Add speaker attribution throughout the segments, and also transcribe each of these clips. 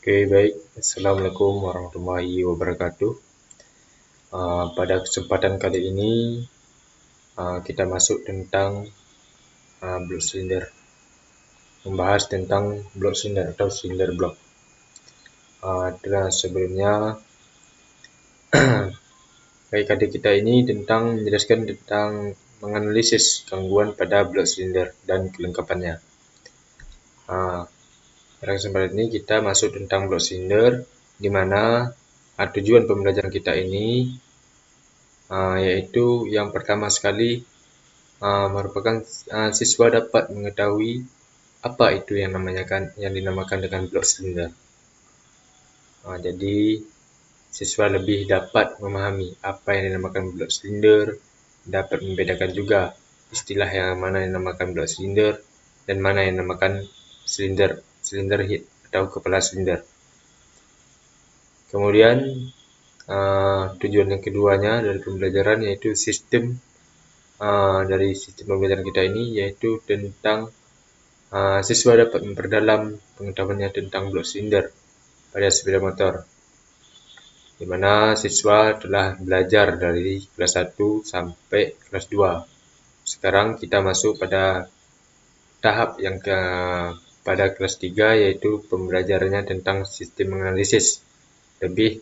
Speaker 1: Oke, baik. Assalamualaikum warahmatullahi wabarakatuh. Pada kesempatan kali ini, kita masuk tentang blok silinder. Membahas tentang blok silinder atau silinder blok. Dan sebelumnya, adik kita ini menjelaskan tentang menganalisis gangguan pada blok silinder dan kelengkapannya. Pada kesempatan ini kita masuk tentang blok silinder, di mana tujuan pembelajaran kita ini yaitu yang pertama sekali merupakan siswa dapat mengetahui apa itu yang dinamakan dengan blok silinder. Jadi siswa lebih dapat memahami apa yang dinamakan blok silinder, dapat membedakan juga istilah yang mana yang dinamakan blok silinder dan mana yang dinamakan silinder head atau kepala silinder. Kemudian tujuan yang keduanya dari pembelajaran yaitu dari sistem pembelajaran kita ini yaitu tentang siswa dapat memperdalam pengetahuannya tentang blok silinder pada sepeda motor, di mana siswa telah belajar dari kelas 1 sampai kelas 2. Sekarang kita masuk pada tahap yang pada kelas 3 yaitu pembelajarannya tentang sistem menganalisis, lebih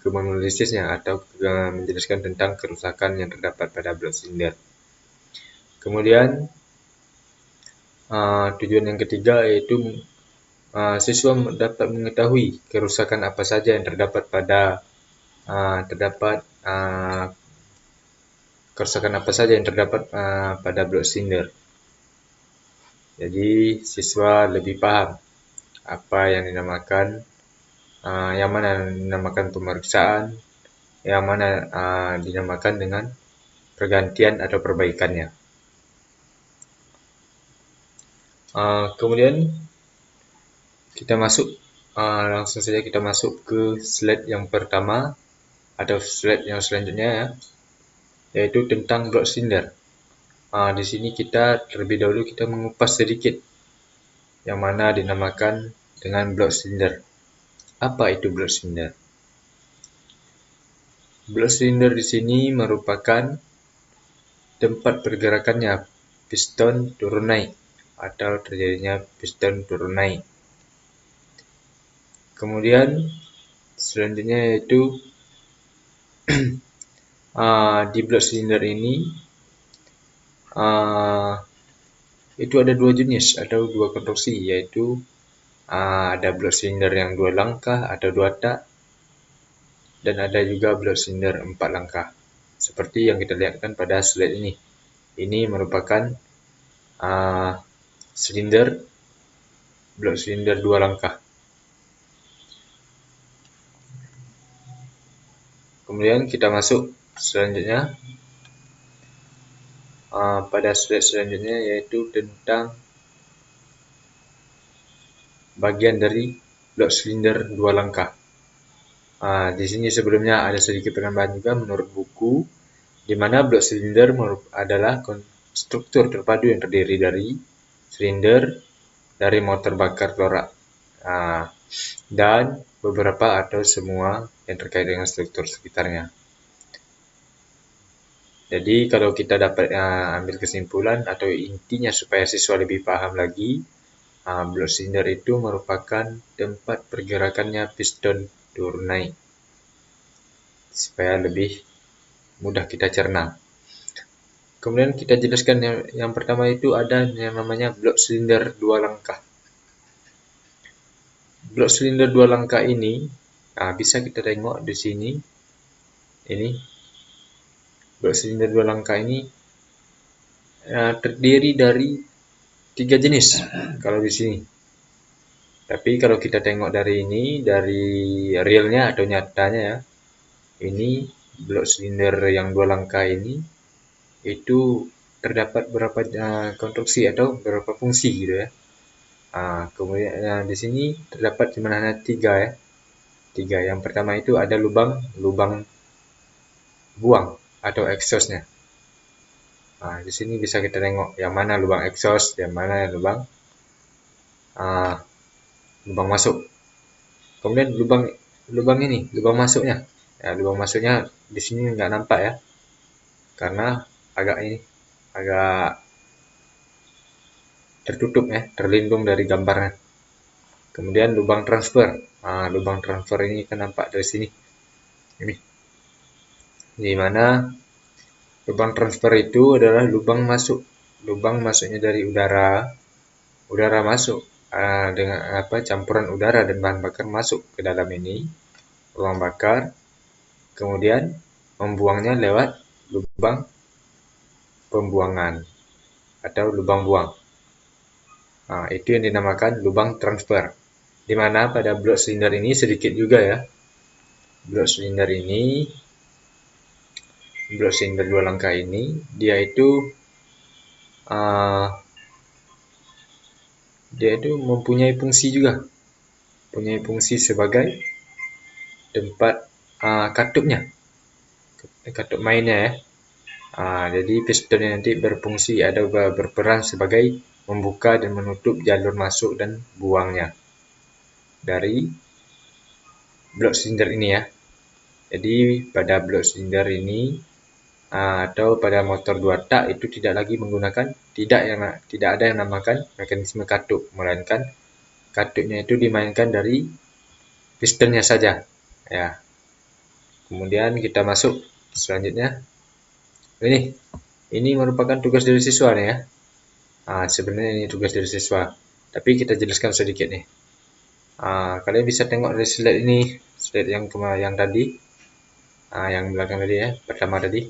Speaker 1: ke menganalisisnya atau menjelaskan tentang kerusakan yang terdapat pada blok silinder. Kemudian tujuan yang ketiga yaitu siswa dapat mengetahui kerusakan apa saja yang terdapat pada blok silinder. Jadi siswa lebih paham apa yang mana dinamakan pemeriksaan, yang mana dinamakan dengan pergantian atau perbaikannya. Kemudian langsung saja kita masuk ke slide yang pertama atau slide yang selanjutnya ya, yaitu tentang blok silinder. Di sini kita terlebih dahulu kita mengupas sedikit yang mana dinamakan dengan blok silinder. Apa itu blok silinder? Blok silinder di sini merupakan tempat pergerakannya piston turun naik atau terjadinya piston turun naik. Kemudian selanjutnya yaitu di blok silinder ini itu ada dua jenis atau dua konstruksi, yaitu ada blok silinder yang 2 langkah atau 2 tak, dan ada juga blok silinder 4 langkah seperti yang kita lihatkan pada slide ini. Ini merupakan blok silinder 2 langkah. Kemudian kita masuk selanjutnya pada slide selanjutnya, yaitu tentang bagian dari blok silinder 2 langkah. Di sini sebelumnya ada sedikit penambahan juga menurut buku, di mana blok silinder adalah struktur terpadu yang terdiri dari silinder, dari motor bakar plorak, dan beberapa atau semua yang terkait dengan struktur sekitarnya. Jadi kalau kita dapat ambil kesimpulan atau intinya supaya siswa lebih paham lagi, blok silinder itu merupakan tempat pergerakannya piston turun naik, supaya lebih mudah kita cerna. Kemudian kita jelaskan yang pertama itu ada yang namanya blok silinder 2 langkah. Blok silinder 2 langkah ini bisa kita tengok di sini. Ini blok silinder 2 langkah ini terdiri dari 3 jenis kalau di sini. Tapi kalau kita tengok dari realnya atau nyatanya ya, ini blok silinder yang 2 langkah ini itu terdapat beberapa konstruksi atau beberapa fungsi gitu ya. Kemudian di sini terdapat sebenarnya 3 ya. 3. Yang pertama itu ada lubang buang atau exhaustnya. Di sini bisa kita tengok yang mana lubang exhaust, yang mana lubang lubang masuk. Kemudian lubang ini, lubang masuknya. Ya, lubang masuknya di sini nggak nampak ya, karena agak tertutup ya, terlindung dari gambarnya. Kemudian lubang transfer. Nah, lubang transfer ini kan nampak dari sini. Ini. Di mana lubang transfer itu adalah lubang masuk. Lubang masuknya dari udara masuk dengan campuran udara dan bahan bakar masuk ke dalam ini ruang bakar, kemudian membuangnya lewat lubang pembuangan atau lubang buang. Nah, itu yang dinamakan lubang transfer. Di mana pada blok silinder ini sedikit juga ya. Blok silinder dua langkah ini dia itu mempunyai fungsi juga. Punya fungsi sebagai tempat katupnya, katup mainnya ya. Jadi pistonnya nanti berfungsi berperan sebagai membuka dan menutup jalur masuk dan buangnya dari blok silinder ini ya. Jadi pada blok silinder ini atau pada motor 2 tak itu tidak ada yang namakan mekanisme katup, melainkan katupnya itu dimainkan dari pistonnya saja ya. Kemudian kita masuk selanjutnya. Ini merupakan tugas dari siswa nih ya. Sebenarnya ini tugas dari siswa, tapi kita jelaskan sedikit nih. Kalian bisa tengok dari slide ini, slide yang tadi, yang belakang tadi ya, pertama tadi.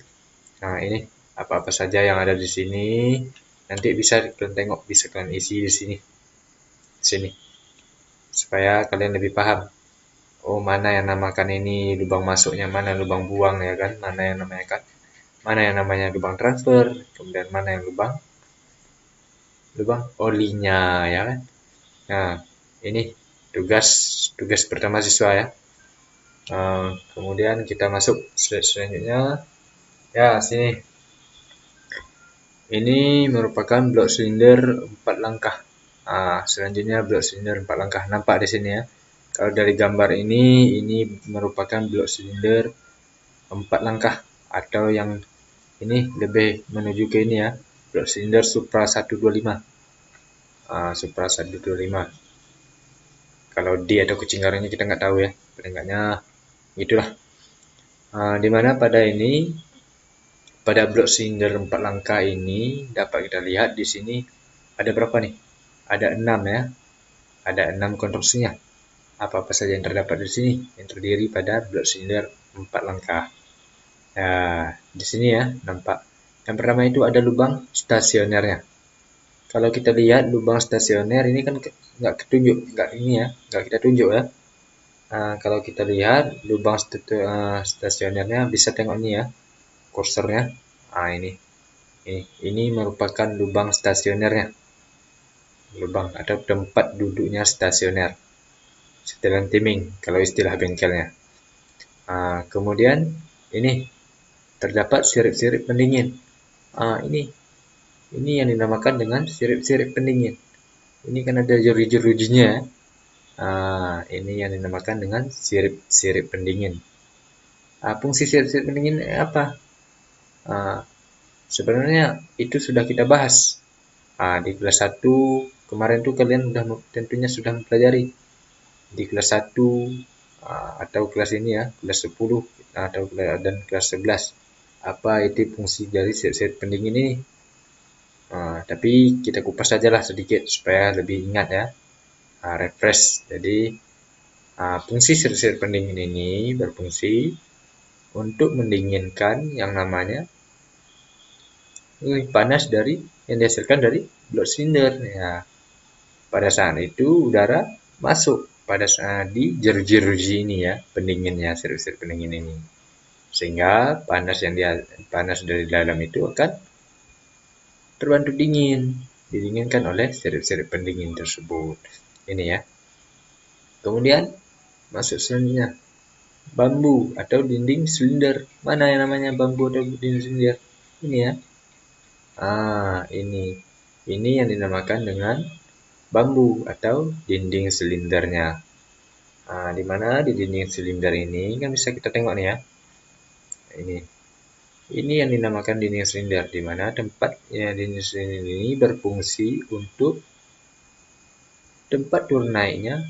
Speaker 1: Ini apa-apa saja yang ada di sini, nanti bisa kalian tengok, bisa kalian isi di sini, supaya kalian lebih paham. Oh, mana yang namakan ini lubang masuknya, mana lubang buang ya kan, mana yang namanya lubang transfer, kemudian mana yang lubang olinya ya kan. Nah, ini tugas pertama siswa ya. Kemudian kita masuk slide selanjutnya ya. Sini ini merupakan blok silinder 4 langkah. Selanjutnya blok silinder 4 langkah, nampak di sini ya. Kalau dari gambar ini merupakan blok silinder 4 langkah, atau yang ini lebih menuju ke ini ya, blok silinder Supra 125. Supra 125. Kalau D atau kucing garangnya kita nggak tahu ya, pendengarnya itulah. Dimana pada blok silinder 4 langkah ini dapat kita lihat di sini ada berapa nih? Ada 6 ya. Ada 6 konstruksinya. Apa-apa saja yang terdapat di sini yang terdiri pada blok silinder 4 langkah. Di sini ya nampak. Yang pertama itu ada lubang stasionernya. Kalau kita lihat lubang stasioner ini kan nggak kita tunjuk ya. Kalau kita lihat lubang stasionernya, bisa tengok ini ya, kursornya. Ini merupakan lubang stasionernya, lubang atau tempat duduknya stasioner, setelan timing kalau istilah bengkelnya. Kemudian ini terdapat sirip-sirip pendingin. Ini yang dinamakan dengan sirip-sirip pendingin. Ini kan ada jeruji-jerujinya. Ini yang dinamakan dengan sirip-sirip pendingin. Fungsi sirip-sirip pendingin apa? Sebenarnya itu sudah kita bahas di kelas 1 kemarin tuh. Kalian tentunya sudah mempelajari di kelas 1 atau kelas ini ya, kelas 10 dan kelas 11, apa itu fungsi dari sirip-sirip pendingin ini. Tapi kita kupas sajalah sedikit supaya lebih ingat ya, refresh. Jadi fungsi sirip-sirip pendingin ini berfungsi untuk mendinginkan yang namanya panas yang dihasilkan dari blok silinder ya. Pada saat itu udara masuk pada saat di jeruji ini ya, pendinginnya, sirip-sirip pendingin ini, sehingga panas dari dalam itu akan terbantu didinginkan oleh sirip-sirip pendingin tersebut. Ini ya. Kemudian masuk selanjutnya, bambu atau dinding silinder. Mana yang namanya bambu atau dinding silinder? Ini ya. Ini yang dinamakan dengan bambu atau dinding silindernya. Nah, di mana di dinding silinder ini kan bisa kita tengok nih ya. Ini yang dinamakan dinding silinder, di mana tempatnya dinding silinder ini berfungsi untuk tempat turun naiknya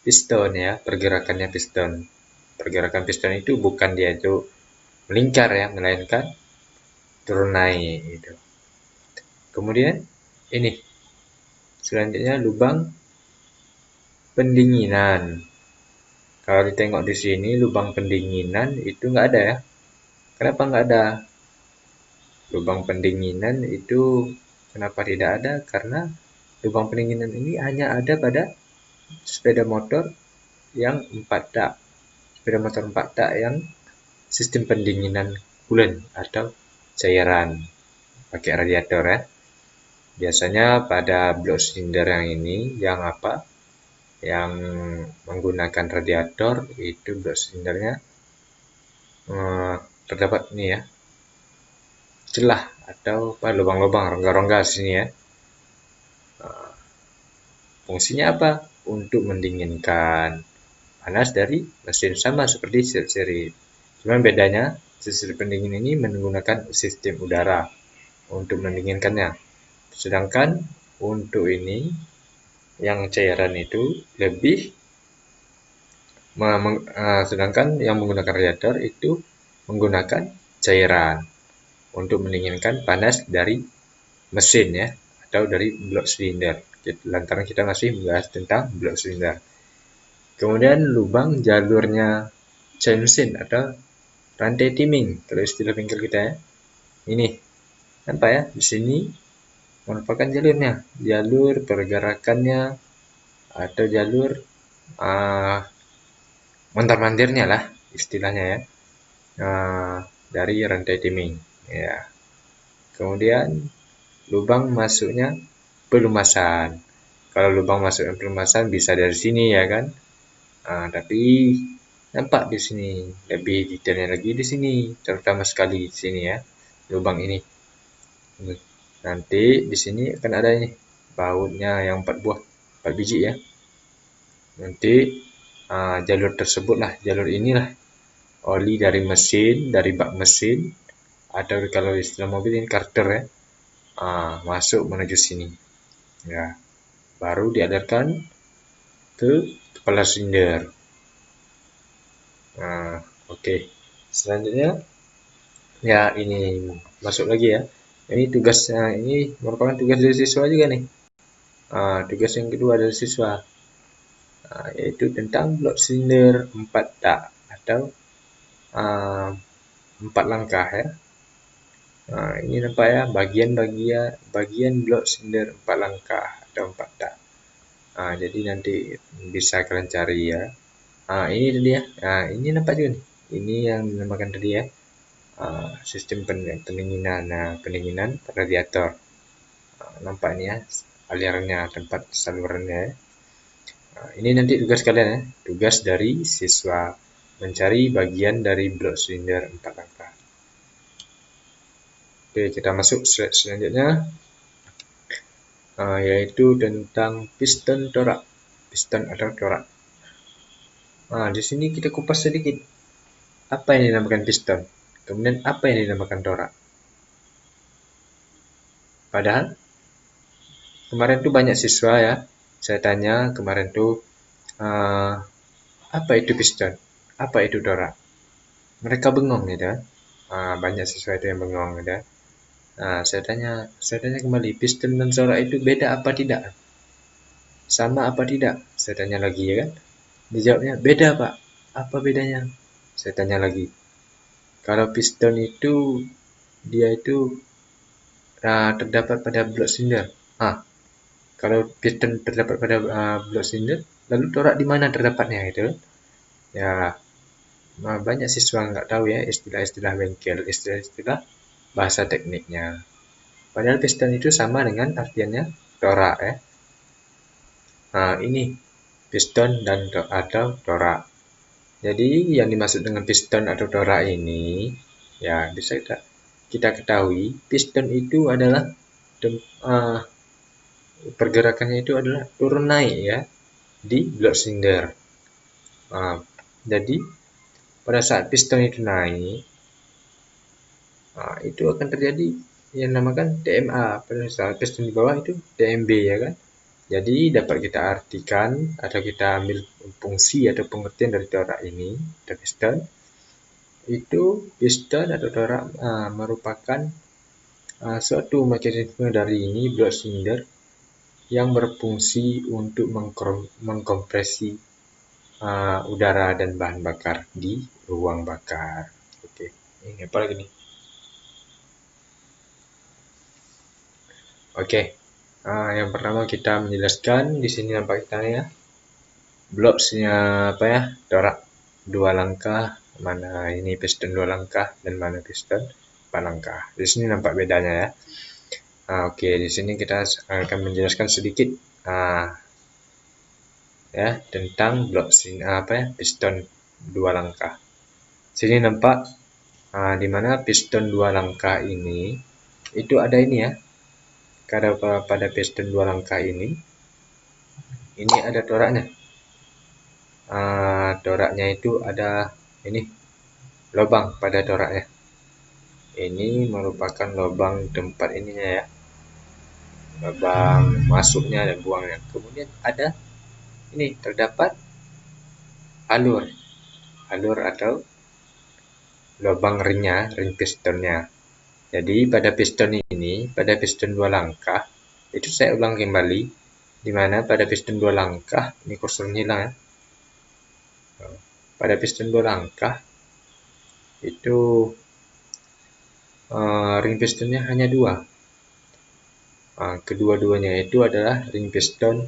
Speaker 1: piston ya, pergerakannya piston. Pergerakan piston itu bukan dia itu melingkar ya, melainkan turun naik gitu. Kemudian ini selanjutnya lubang pendinginan. Kalau ditengok di sini lubang pendinginan itu nggak ada ya. Kenapa nggak ada? Lubang pendinginan itu kenapa tidak ada? Karena lubang pendinginan ini hanya ada pada sepeda motor yang 4 tak. Sepeda motor 4 tak yang sistem pendinginan coolant atau cairan pakai radiator ya. Biasanya pada blok silinder yang ini yang menggunakan radiator itu blok silindernya terdapat ini ya, celah atau lubang-lubang, rongga-rongga sini ya. Fungsinya apa? Untuk mendinginkan panas dari mesin, sama seperti sirip. Cuman bedanya sirip pendingin ini menggunakan sistem udara untuk mendinginkannya. Sedangkan untuk ini yang cairan itu lebih sedangkan yang menggunakan radiator itu menggunakan cairan untuk mendinginkan panas dari mesin ya, atau dari blok silinder. Lantaran kita masih membahas tentang blok silinder. Kemudian lubang jalurnya coil mesin atau rantai timing kalau istilah bengkel kita ya. Ini nampak ya, di sini merupakan jalurnya, jalur pergerakannya atau jalur montar-mantirnya lah istilahnya ya, dari rantai timing ya. Kemudian lubang masuknya pelumasan. Kalau lubang masuknya pelumasan bisa dari sini ya kan. Tapi nampak di sini lebih detailnya lagi di sini, terutama sekali di sini ya, lubang ini. Nanti di sini akan ada ini bautnya yang 4 biji ya. Nanti jalur tersebutlah, jalur inilah oli dari mesin, dari bak mesin, atau kalau istilah mobil ini karter ya, masuk menuju sini ya, baru dialirkan ke kepala silinder. Oke. Selanjutnya ya ini masuk lagi ya, ini tugasnya, ini merupakan tugas dari siswa juga nih. Tugas yang kedua dari siswa yaitu tentang blok silinder 4 tak atau 4 langkah ya. Ini nampak ya, bagian blok silinder 4 langkah atau 4 tak. Jadi nanti bisa kalian cari ya. Ini tadi ya. Ini nampak juga nih. Ini yang dinamakan tadi ya, sistem pendinginan. Pendinginan radiator. Nampak ini ya, alirannya, tempat salurannya ya. Ini nanti tugas kalian ya, tugas dari siswa mencari bagian dari blok silinder 4 langkah. Oke, kita masuk slide selanjutnya, yaitu tentang piston torak, piston atau torak. Di sini kita kupas sedikit apa yang dinamakan piston, kemudian apa yang dinamakan torak. Padahal kemarin tuh banyak siswa ya, saya tanya kemarin tuh apa itu piston, apa itu torak. Mereka bengong gitu. Banyak siswa itu yang bengong gitu. Saya tanya kembali, piston dan torak itu beda apa tidak? Sama apa tidak? Saya tanya lagi ya kan. Dijawabnya, beda Pak. Apa bedanya? Saya tanya lagi. Kalau piston itu dia itu terdapat pada blok silinder. Kalau piston terdapat pada blok silinder, lalu torak di mana terdapatnya gitu? Ya, banyak siswa nggak tahu ya istilah-istilah bengkel, istilah-istilah bahasa tekniknya. Padahal piston itu sama dengan artiannya torak ya. Ini piston dan atau torak. Jadi yang dimaksud dengan piston atau torak ini ya bisa kita ketahui, piston itu adalah pergerakannya itu adalah turun naik ya di blok silinder. Jadi pada saat piston itu naik, itu akan terjadi yang namakan TMA. Pada saat piston di bawah itu TMB ya kan. Jadi dapat kita artikan atau kita ambil fungsi atau pengertian dari torak ini, dari piston. Itu piston atau torak merupakan suatu mekanisme dari ini blok silinder yang berfungsi untuk mengkompresi udara dan bahan bakar di ruang bakar. Oke, ini apa lagi nih? Oke, yang pertama kita menjelaskan di sini nampak kita ya bloknya apa ya, torak 2 langkah, mana ini piston 2 langkah dan mana piston 4 langkah. Di sini nampak bedanya ya. Oke, di sini kita akan menjelaskan sedikit ya tentang blok sini apa ya, piston 2 langkah. Sini nampak di mana piston 2 langkah ini itu ada ini ya. Karena pada piston 2 langkah ini ada toraknya. Toraknya itu ada ini lubang pada toraknya. Ini merupakan lubang tempat ininya ya, lubang masuknya dan buangnya. Kemudian ada ini terdapat alur atau lubang ringnya, ring pistonnya. Jadi pada piston ini, pada piston 2 langkah, itu saya ulang kembali, di mana pada piston 2 langkah, ini kursornya hilang ya. Pada piston 2 langkah, itu ring pistonnya hanya 2. Kedua-duanya itu adalah ring piston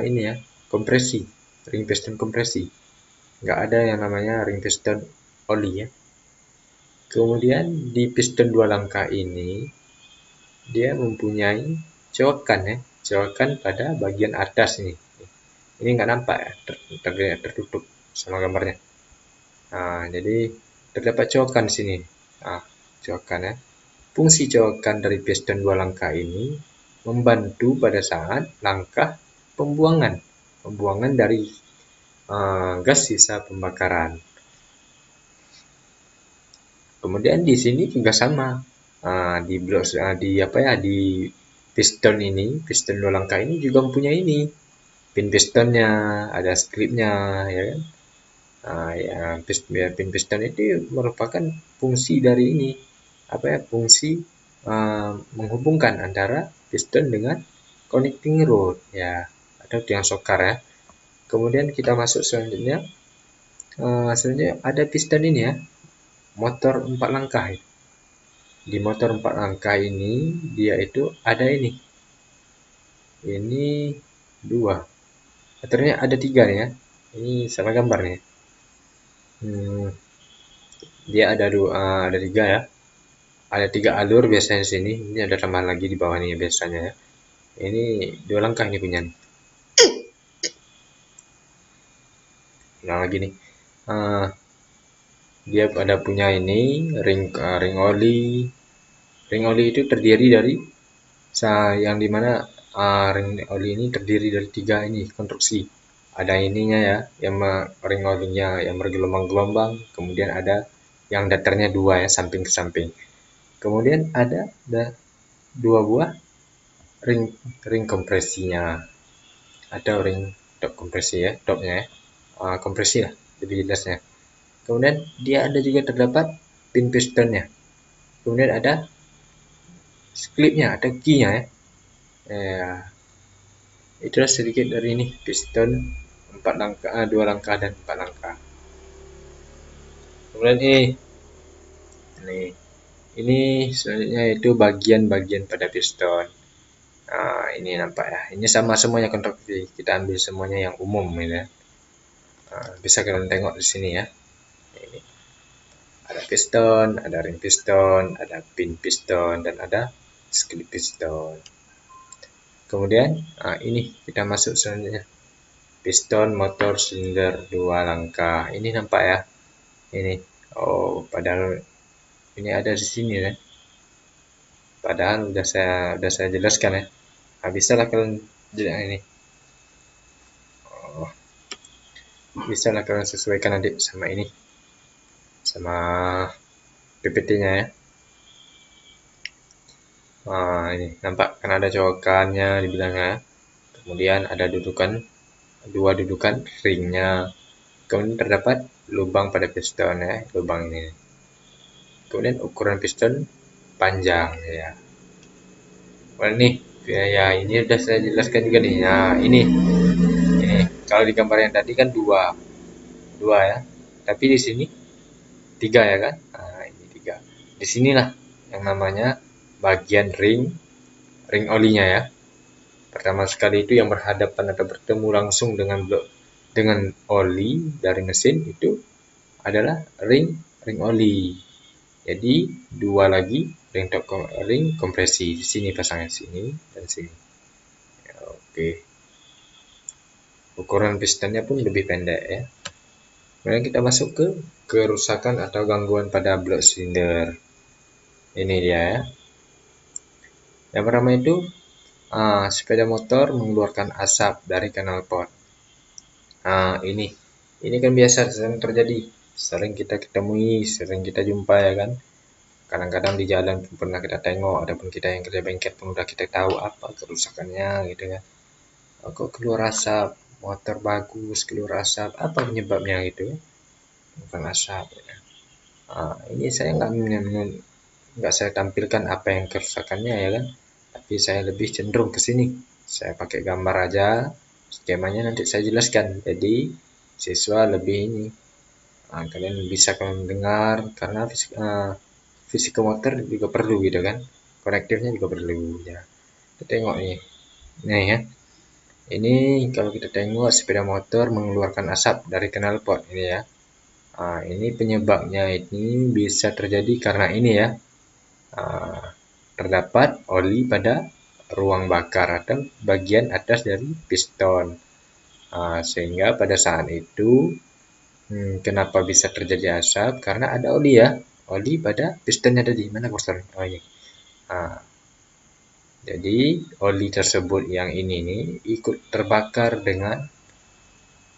Speaker 1: ini ya, kompresi, ring piston kompresi. Nggak ada yang namanya ring piston oli ya. Kemudian di piston 2 langkah ini dia mempunyai coakan ya, coakan pada bagian atas ini. Ini nggak nampak ya, tertutup sama gambarnya. Jadi terdapat coakan di sini. Coakan ya. Fungsi coakan dari piston 2 langkah ini membantu pada saat langkah pembuangan dari gas sisa pembakaran. Kemudian di sini juga sama, di blok di piston ini, piston 2 langkah ini juga mempunyai ini pin pistonnya, ada stripnya ya kan. Pin piston itu merupakan fungsi dari ini fungsi menghubungkan antara piston dengan connecting rod ya, atau tiang sokar ya. Kemudian kita masuk selanjutnya, ada piston ini ya, motor 4 langkah. Di motor 4 langkah ini dia itu ada ini 2, ternyata ada 3 nih ya, ini sama gambar nih. Dia ada 3 ya, ada 3 alur biasanya di sini. Ini ada tambahan lagi di bawah nih biasanya ya. Ini 2 langkah ini punya. Ulang lagi nih. Dia ada punya ini ring oli. Ring oli itu terdiri dari yang dimana ring oli ini terdiri dari 3 ini konstruksi. Ada ininya ya, yang ring olinya yang bergelombang-gelombang. Kemudian ada yang datarnya 2 ya, samping ke samping. Kemudian ada 2 buah ring kompresinya atau ring top kompresi ya, topnya ya, kompresi lah lebih jelasnya. Kemudian dia ada juga terdapat pin pistonnya. Kemudian ada clipnya atau key-nya ya. Itulah sedikit dari ini piston 4 langkah, 2 langkah dan 4 langkah. Kemudian ini selanjutnya itu bagian-bagian pada piston. Ini nampak ya, ini sama semuanya konstruksi, kita ambil semuanya yang umum ya. Bisa kalian tengok di sini ya. Ini ada piston, ada ring piston, ada pin piston, dan ada clip piston. Kemudian ini kita masuk selanjutnya, piston motor silinder 2 langkah. Ini nampak ya, ini padahal ini ada di sini ya, padahal udah saya jelaskan ya. Nah, bisa lah kalian ini. Oh, bisa lah kalian sesuaikan nanti sama ini, sama PPT-nya ya. Nah, ini nampak kan ada colokannya di belakangnya. Kemudian ada dua dudukan ringnya. Kemudian terdapat lubang pada piston ya, lubang ini. Kemudian ukuran piston panjang ya. Well, nih ya ini udah saya jelaskan juga nih. Nah, ini kalau di gambar yang tadi kan dua ya. Tapi di sini tiga ya kan? Nah, ini tiga. Di sinilah yang namanya bagian ring olinya ya. Pertama sekali itu yang berhadapan atau bertemu langsung dengan oli dari mesin itu adalah ring oli. Jadi dua lagi ring kompresi. Di sini pasangnya sini dan sini. Ya, oke. Ukuran pistonnya pun lebih pendek ya. Kemudian kita masuk ke kerusakan atau gangguan pada blok silinder. Ini dia ya. Yang pertama itu sepeda motor mengeluarkan asap dari knalpot. Ini kan biasa sering terjadi, sering kita temui, sering kita jumpa ya kan. Kadang-kadang di jalan pun pernah kita tengok, ataupun kita yang kerja bengkel pun udah kita tahu apa kerusakannya gitu kan. Kok keluar asap, motor bagus keluar asap, apa penyebabnya gitu ya? Bukan asap. Ya. Ini saya nggak saya tampilkan apa yang kerusakannya ya kan, tapi saya lebih cenderung ke sini. Saya pakai gambar aja, skemanya nanti saya jelaskan. Jadi siswa lebih ini, kalian bisa mendengar karena fisika motor juga perlu gitu kan, konektifnya juga perlu ya. Kita tengok nih ya. Ini kalau kita tengok sepeda motor mengeluarkan asap dari knalpot ini ya. Ini penyebabnya ini bisa terjadi karena ini ya. Terdapat oli pada ruang bakar atau bagian atas dari piston. Sehingga pada saat itu kenapa bisa terjadi asap? Karena ada oli ya, oli pada pistonnya tadi. Mana kursor? Oh ini. Jadi oli tersebut yang ini nih ikut terbakar dengan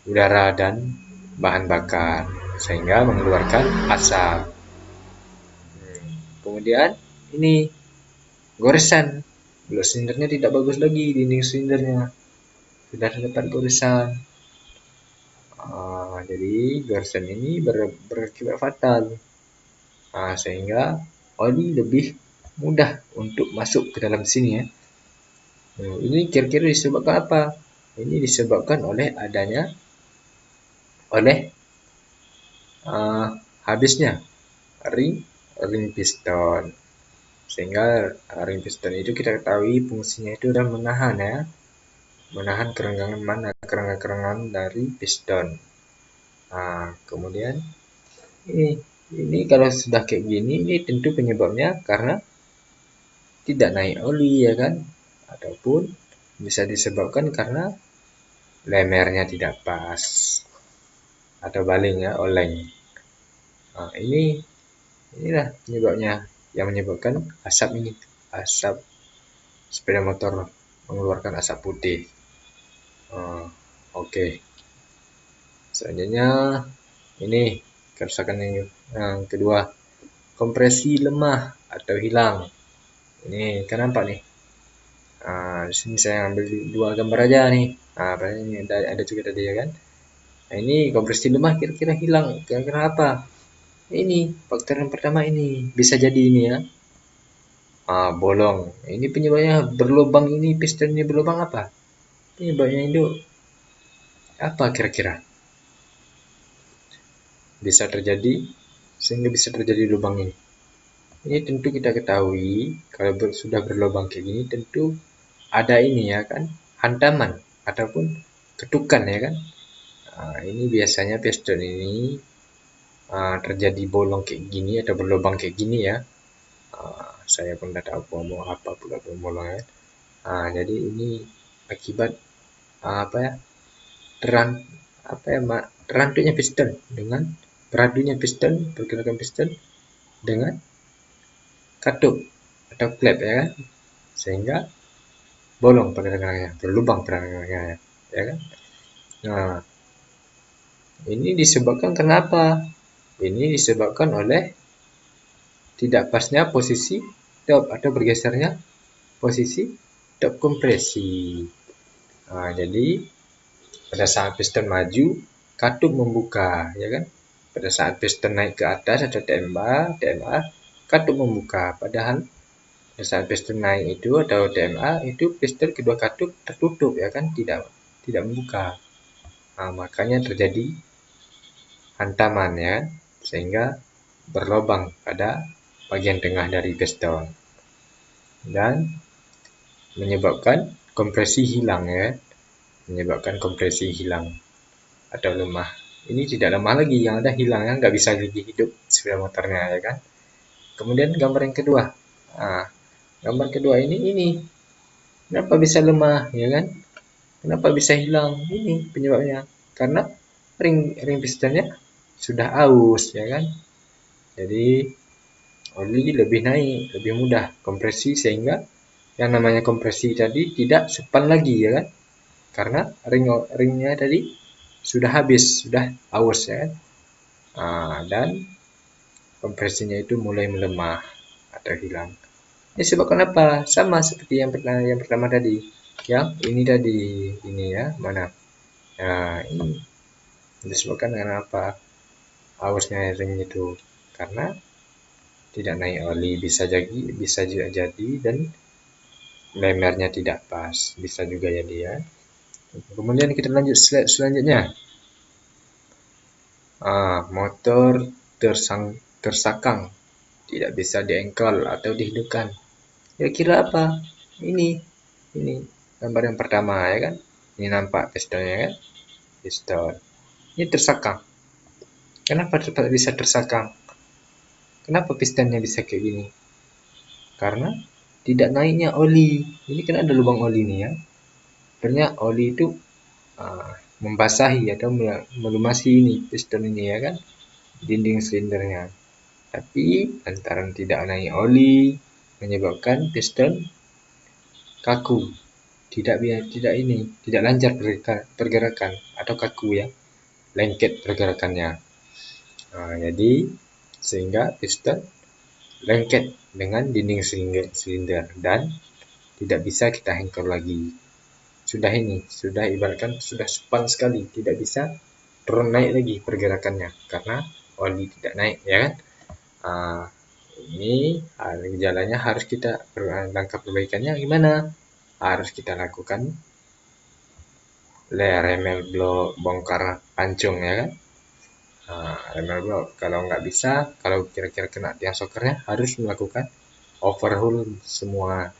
Speaker 1: udara dan bahan bakar sehingga mengeluarkan asap. Kemudian ini goresan, blok silindernya tidak bagus lagi, dinding silindernya sudah terdapat goresan. Jadi goresan ini berakibat fatal, sehingga oli lebih mudah untuk masuk ke dalam sini ya. Ini kira-kira disebabkan apa? Ini disebabkan oleh adanya habisnya ring piston. Sehingga ring piston itu kita ketahui fungsinya itu adalah menahan kerenggangan dari piston. Kemudian ini kalau sudah kayak gini, ini tentu penyebabnya karena tidak naik oli ya kan, ataupun bisa disebabkan karena lemernya tidak pas atau balingnya oleng. Inilah penyebabnya yang menyebabkan asap sepeda motor mengeluarkan asap putih. Oke. Selanjutnya ini kerusakan yang kedua, kompresi lemah atau hilang. Ini kan nampak nih. Di sini saya ambil dua gambar aja nih. Ini ada juga tadi ya kan. Ini kompresi lemah kira-kira hilang. Kira-kira apa? Ini faktor yang pertama ini bisa jadi ini ya. Bolong. Ini penyebabnya berlubang, ini piston ini berlubang apa? Penyebabnya itu apa kira-kira? Bisa terjadi sehingga bisa terjadi lubang ini. Ini tentu kita ketahui kalau sudah berlubang kayak gini tentu ada ini ya kan, hantaman ataupun ketukan ya kan. Ini biasanya piston ini terjadi bolong kayak gini atau berlubang kayak gini ya. Saya pun tidak tahu mau apa pula bolong ya. Jadi ini akibat terantuknya piston dengan beradunya pergerakan piston dengan katup atau klep ya kan, sehingga bolong pergerakannya, berlubang pergerakannya, ya kan? Nah, ini disebabkan kenapa? Ini disebabkan oleh tidak pasnya posisi top atau bergesernya posisi top kompresi. Nah, jadi pada saat piston maju, katup membuka, ya kan? Pada saat piston naik ke atas atau TMA, katup membuka. Padahal pada saat piston naik itu atau TMA itu piston kedua katup tertutup, ya kan? Tidak membuka. Nah, makanya terjadi hantaman, ya, sehingga berlubang pada bagian tengah dari piston dan menyebabkan kompresi hilang, ya, menyebabkan kompresi hilang atau lemah. Ini tidak lemah lagi, yang ada hilang, ya, nggak bisa lagi hidup sepeda motornya, ya kan. Kemudian gambar yang kedua, nah, gambar kedua ini kenapa bisa lemah, ya kan? Kenapa bisa hilang? Ini penyebabnya karena ring pistonnya sudah aus, ya kan. Jadi oli lebih naik, lebih mudah kompresi, sehingga yang namanya kompresi tadi tidak span lagi, ya kan, karena ringnya tadi sudah habis, sudah aus, ya kan. Dan kompresinya itu mulai melemah atau hilang. Ini disebabkan apa? Sama seperti yang pertama tadi, yang ini tadi, ini, ya, mana? Nah, ini disebabkan karena apa? Ausnya ring itu karena tidak naik oli, bisa juga jadi, dan lemernya tidak pas, bisa juga jadi, ya. Kemudian kita lanjut slide selanjutnya. Motor tersakang, tidak bisa diengkel atau dihidupkan. Kira-kira apa? Ini gambar yang pertama, ya kan. Ini nampak pistonnya, kan, piston. Ini tersakang. Kenapa bisa tersakang? Kenapa pistonnya bisa kayak gini? Karena tidak naiknya oli. Ini kan ada lubang oli nih, ya. Sebenarnya oli itu membasahi atau melumasi ini piston ini, ya kan, dinding silindernya. Tapi lantaran tidak naik oli menyebabkan piston kaku, tidak lancar pergerakan atau kaku, ya, lengket pergerakannya. Jadi sehingga piston lengket dengan dinding silinder dan tidak bisa kita hengkel lagi. Sudah ibaratkan sudah span sekali, tidak bisa turun naik lagi pergerakannya karena oli tidak naik, ya kan. Ini gejalanya harus kita langkah perbaikannya gimana? Harus kita lakukan remel block, bongkar pancung, ya kan. Remel block. Kalau nggak bisa, kalau kira-kira kena tiang sokernya, harus melakukan overhaul semua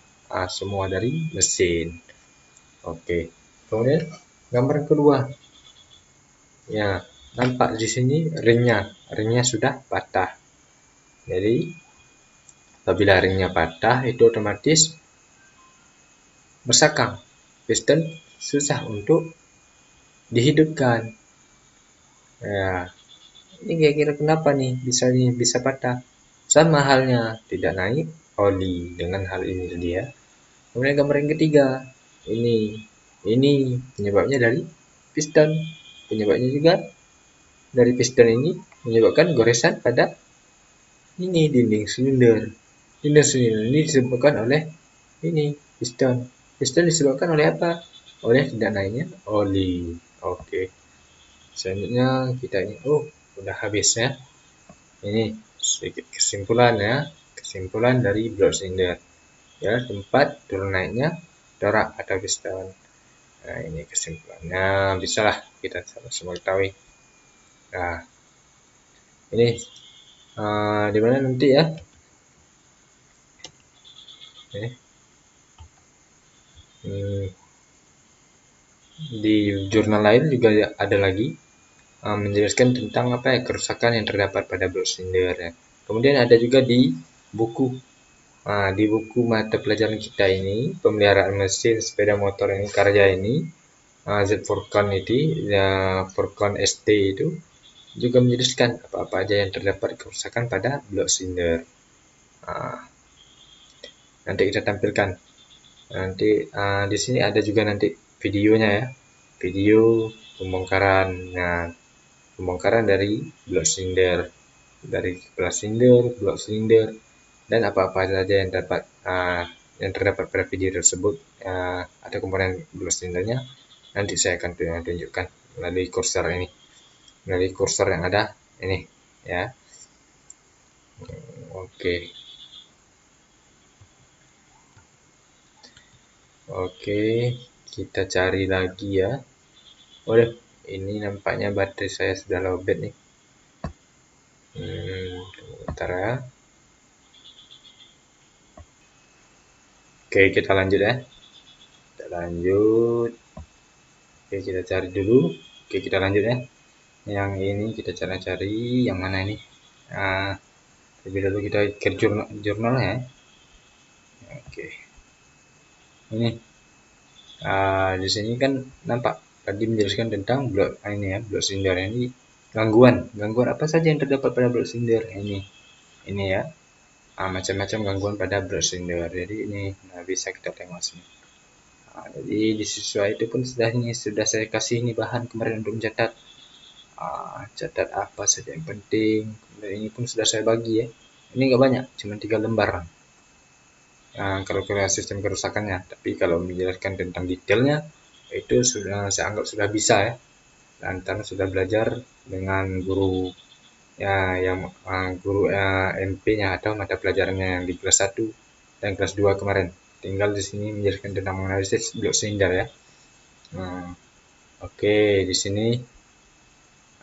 Speaker 1: dari mesin. Oke. Kemudian gambar kedua, ya, nampak di sini ringnya sudah patah. Jadi apabila ringnya patah, itu otomatis bersakang, piston susah untuk dihidupkan. Ya, ini kira-kira kenapa nih bisa patah? Sama halnya, tidak naik oli dengan hal ini dia. Kemudian gambar yang ketiga, ini penyebabnya dari piston. Penyebabnya juga dari piston ini menyebabkan goresan pada ini dinding silinder. Dinding silinder ini disebabkan oleh ini piston. Piston disebabkan oleh apa? Oleh tidak naiknya oli. Oke. Selanjutnya kita ini, udah habis, ya. Ini sedikit kesimpulan, ya. Kesimpulan dari blok silinder, ya, tempat turun naiknya torak atau piston. Nah, ini kesimpulannya, bisalah kita sama-sama ketahui. Nah, ini di mana nanti, ya. Di jurnal lain juga ada lagi menjelaskan tentang apa, ya, kerusakan yang terdapat pada blok silinder, ya. Kemudian ada juga di buku mata pelajaran kita ini, pemeliharaan mesin sepeda motor ini, karya ini, Z Furqan Furqan ST itu juga menjelaskan apa-apa aja yang terdapat kerusakan pada blok silinder. Nanti kita tampilkan Nanti di sini ada juga nanti videonya ya, video pembongkaran. Nah, pembongkaran dari blok silinder, dari kepala silinder, blok silinder, dan apa-apa saja yang terdapat pada video tersebut. Ada komponen blok silindernya. Nanti saya akan tunjukkan melalui kursor ini, melalui kursor yang ada ini ya. Oke. Oke, kita cari lagi ya. Waduh, ini nampaknya baterai saya sudah lowbat nih. Bentar ya. Oke, kita lanjut ya. Kita lanjut. Oke, kita cari dulu. Oke, kita lanjut ya. Yang ini kita cari yang mana ini? Lebih dulu kita ke jurnal ya. Oke. Ini di sini kan nampak tadi menjelaskan tentang blok ini ya, blok silinder ini gangguan apa saja yang terdapat pada blok silinder ini ya. Macam-macam gangguan pada blok silinder. Jadi ini bisa kita tengok sini. Jadi di siswa itu pun sudah saya kasih ini bahan kemarin untuk mencatat. Catat apa saja yang penting. Dan ini pun sudah saya bagi ya. Ini nggak banyak, cuma 3 lembar. Kalau sistem kerusakannya, tapi kalau menjelaskan tentang detailnya itu saya anggap sudah bisa ya. Lantaran sudah belajar dengan guru ya yang guru MP-nya atau mata pelajarannya yang di kelas 1 dan kelas 2 kemarin. Tinggal di sini menjelaskan tentang menganalisis blok silinder ya. Oke, di sini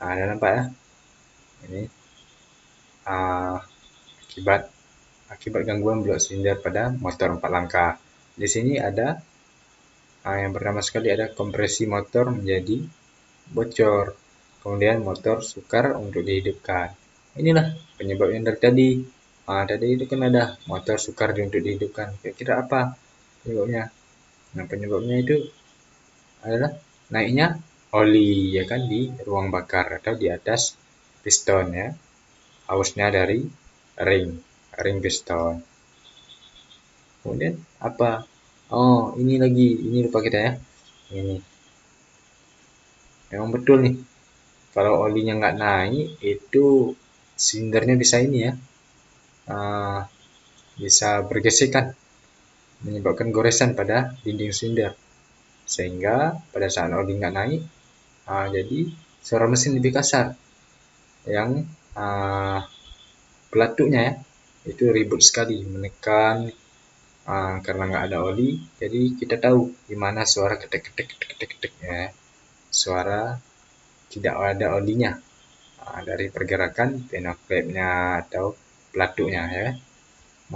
Speaker 1: ada nampak ya. Ini akibat gangguan blok silinder pada motor 4 langkah. Di sini ada yang pertama sekali ada kompresi motor menjadi bocor. Kemudian motor sukar untuk dihidupkan. Inilah penyebab yang dari tadi. Tadi itu kan ada motor sukar untuk dihidupkan. Kira-kira apa penyebabnya? Nah, penyebabnya itu adalah naiknya oli ya kan di ruang bakar atau di atas piston ya. Hausnya dari ring piston. Kemudian apa? Oh, ini lupa kita ya. Ini memang betul nih. Kalau olinya nggak naik, itu silindernya bisa ini ya, bisa bergesekan, menyebabkan goresan pada dinding silinder. Sehingga pada saat oli nggak naik, jadi suara mesin lebih kasar. Yang pelatuknya ya, itu ribut sekali menekan karena nggak ada oli. Jadi kita tahu gimana suara ketek ya, suara tidak ada olinya dari pergerakan penoklepnya atau pelatuknya ya.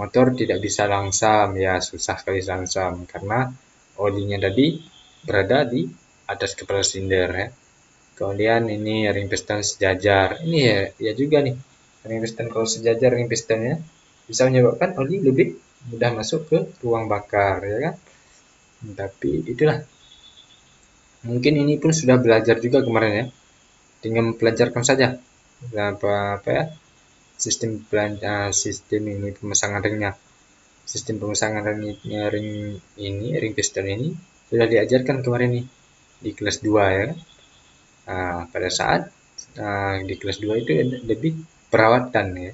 Speaker 1: Motor tidak bisa langsam ya, susah sekali langsam karena olinya tadi berada di atas kepala silinder ya. Kemudian ini ring piston sejajar. Ini ya juga nih. Ring piston kalau sejajar ring pistonnya bisa menyebabkan oli lebih mudah masuk ke ruang bakar ya kan. Tapi itulah. Mungkin ini pun sudah belajar juga kemarin ya. Tinggal mempelajarkan saja apa ya sistem ini pemasangan ringnya, sistem pemasangan ring piston ini sudah diajarkan kemarin nih di kelas 2 ya. Pada saat di kelas 2 itu lebih perawatan ya.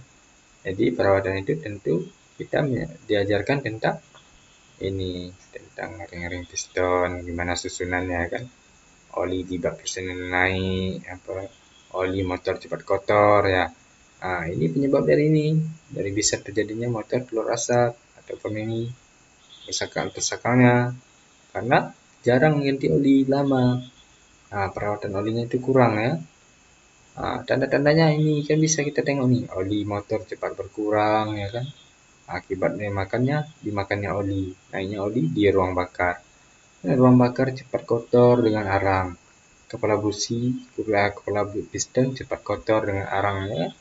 Speaker 1: Jadi perawatan itu tentu kita diajarkan tentang ini, tentang ring piston, gimana susunannya kan. Oli di bak persinen naik, oli motor cepat kotor ya. Ini penyebab dari bisa terjadinya motor telur asap ataupun ini kerusakannya karena jarang ganti oli lama. Perawatan olinya itu kurang ya. Tanda-tandanya ini kan bisa kita tengok nih, oli motor cepat berkurang ya kan. Akibatnya dimakannya oli, naiknya oli di ruang bakar. Ruang bakar cepat kotor dengan arang. Kepala piston cepat kotor dengan arangnya.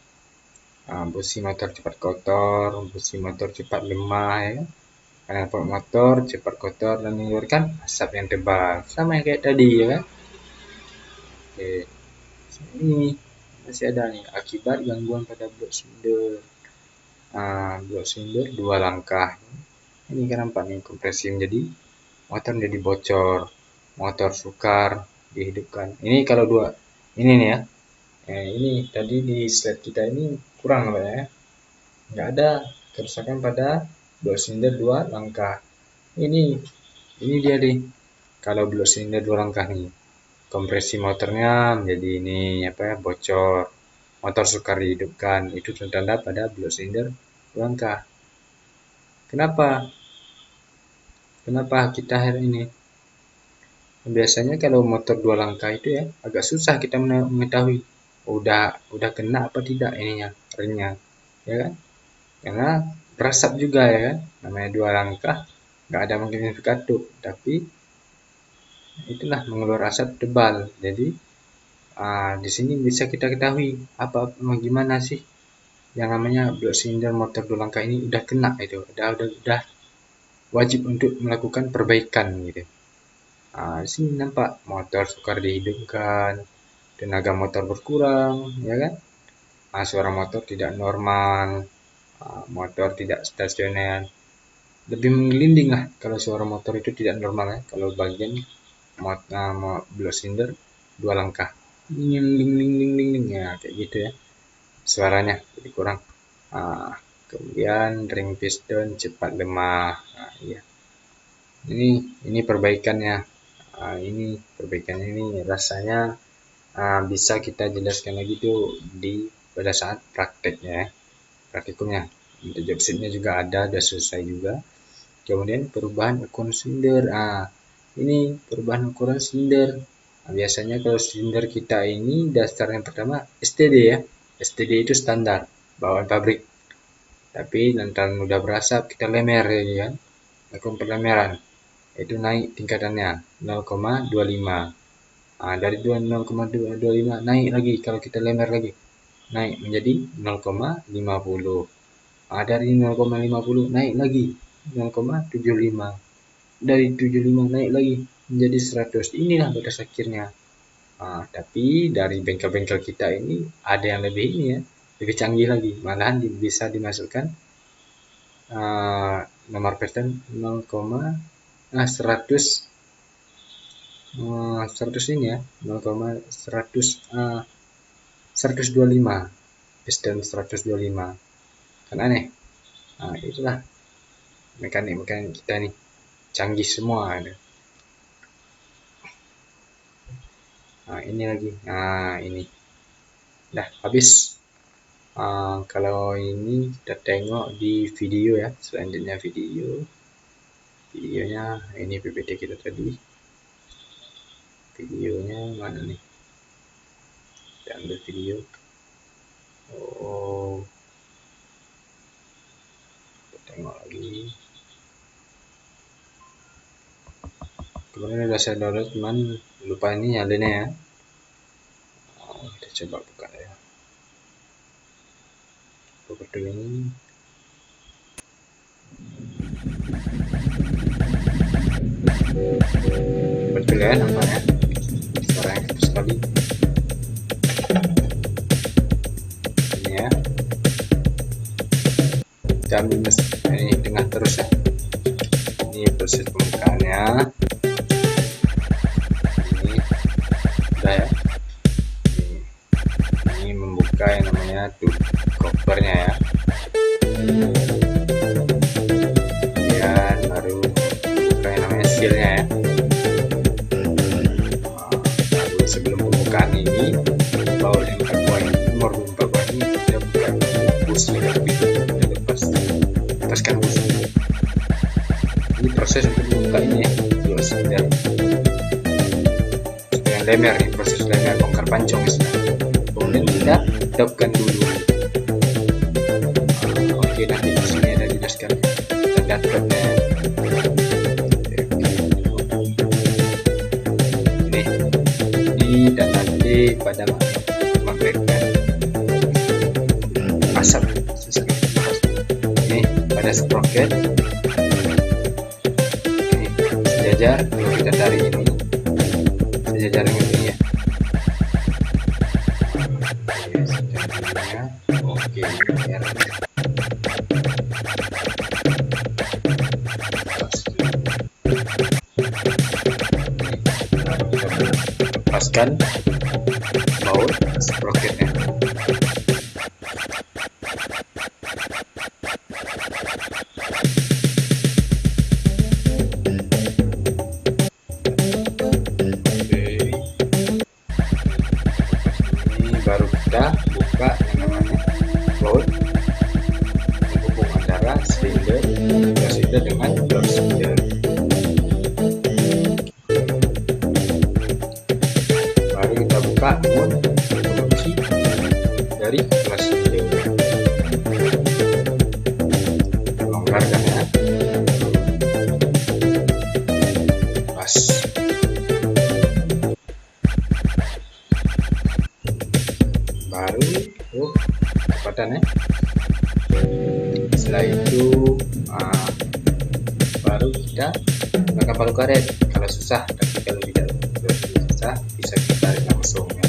Speaker 1: Busi motor cepat kotor, busi motor cepat lemah ya. Knalpot motor cepat kotor dan mengeluarkan asap yang tebal. Sama yang kayak tadi ya kan. Oke. Ini masih ada nih akibat gangguan pada blok silinder. Blok silinder 2 langkah. Ini kan nampak nih kompresi menjadi motor jadi bocor, motor sukar dihidupkan. Ini kalau dua ini nih ya. Ini tadi di slide kita ini kurang ya. Nggak ada kerusakan pada blok silinder 2 langkah. Ini dia nih. Kalau blok silinder 2 langkah nih, kompresi motornya menjadi ini bocor, motor sukar dihidupkan. Itu tanda pada blok silinder 2 langkah. Kenapa kita hari ini? Biasanya kalau motor 2 langkah itu ya agak susah kita mengetahui udah kena apa tidak ininya remnya, ya kan? Karena berasap juga ya kan, namanya 2 langkah nggak ada magnifikator, tapi itulah mengeluarkan asap tebal. Jadi di sini bisa kita ketahui gimana sih yang namanya blok silinder motor 2 langkah ini udah kena, itu udah wajib untuk melakukan perbaikan gitu. Di sini nampak motor sukar dihidupkan, tenaga motor berkurang, ya kan? Suara motor tidak normal, motor tidak stasioner, lebih menggelinding lah kalau suara motor itu tidak normal ya. Kalau bagian blok silinder 2 langkah, ling ya kayak gitu ya, suaranya jadi kurang. Kemudian ring piston cepat lemah. Iya. Ini perbaikannya. Ini perbaikannya ini rasanya bisa kita jelaskan lagi tuh pada saat prakteknya, praktikumnya. Untuk job sheet-nya juga ada, udah selesai juga. Kemudian perubahan ukuran silinder. Ini perubahan ukuran silinder. Biasanya kalau silinder kita ini dasar yang pertama STD ya. STD itu standar bawaan pabrik. Tapi lantaran udah berasap kita lemer ya kan. Lakukan pelemeran. Itu naik tingkatannya 0,25. Dari 0,25 naik lagi kalau kita lemer lagi. Naik menjadi 0,50. Dari 0,50 naik lagi 0,75. Dari 75 naik lagi menjadi 100. Inilah batas akhirnya. Tapi dari bengkel-bengkel kita ini ada yang lebih ini ya, lebih canggih lagi. Malahan bisa dimasukkan nomor pattern 100 ini ya, 125 piston 125. Kan aneh. Itulah mekanik kita nih, canggih semua ada. Ini lagi. Ini dah habis. Kalau ini kita tengok di video ya, selanjutnya videonya ini PPT kita tadi. Videonya mana nih? Kita ambil video. Kita tengok lagi. Kemarin udah saya download, cuman lupa ini nyalainnya ya. Kita coba buka ya. Buka dulu ini. Betul ya nampaknya. Suaranya keras sekali. Ini ya. Kita ambil ini tengah terus ya. Ini proses pembukaannya. Ini udah ya. Ini membuka yang namanya covernya ya. Kemudian baru buka yang namanya sealnya ya. Lalu sebelum pembukaan ini, baut yang berbuah ini, nomor berbuah ini kita buka bus lebih kita lepaskan bus. Ini proses untuk membuka ini ya, dua silinder. Dengan lemer nih, proses lemer bongkar pancong istilahnya. Kemudian kita hidupkan dulu. Oke, nanti di sini ada dijelaskan tanda-tanda. Ini dan nanti pada magnet asap. Ini pada sprocket. Ini sejajar. Kalau kita tarik ini sejajar dengan ini ya. Oke, biar lepaskan baut sprocketnya. Ini baru kita buka yang namanya baut penghubung antara silinder dengan block silinder. Baru kita buka mode kunci dari block silinder. Kita longgarkan ya. Pas. Baru kecepatan ya. Setelah itu baru kita gunakan palu karet kalau susah, tapi kalau tidak susah bisa kita tarik langsung ya.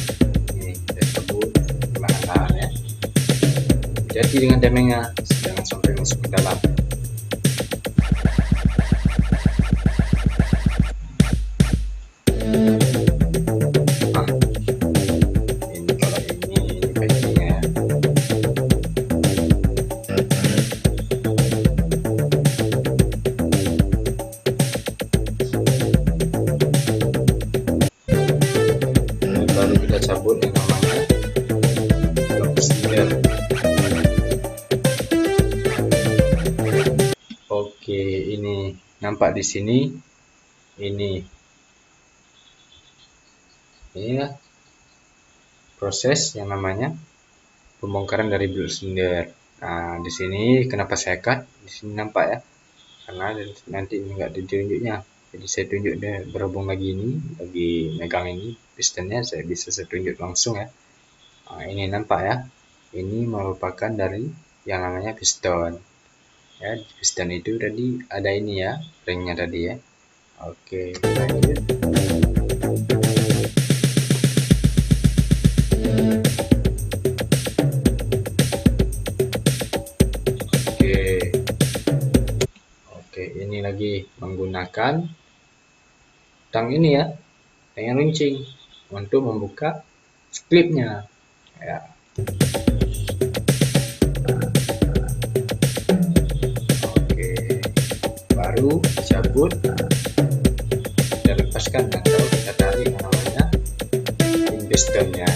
Speaker 1: Ini kita sebut perlahan-lahan ya. Jadi dengan damengnya jangan sampai masuk ke dalam. Ini kalau ini packingnya ya. Baru kita cabut yang namanya block silinder. Oke, ini nampak di sini. Ini ya proses yang namanya pembongkaran dari block silinder. Nah, di sini kenapa saya cut? Di sini nampak ya, karena nanti ini enggak ditunjuknya. Jadi saya tunjuk dia berhubung lagi ini, lagi megang ini pistonnya, saya bisa tunjuk langsung ya. Nah, ini nampak ya, ini merupakan dari yang namanya piston ya. Piston itu tadi ada ini ya, ringnya tadi ya. Oke, lanjut. Oke, ini lagi menggunakan tang ini ya, tang runcing untuk membuka klipnya ya. Oke, baru cabut dan lepaskan atau kita tarik namanya pistonnya.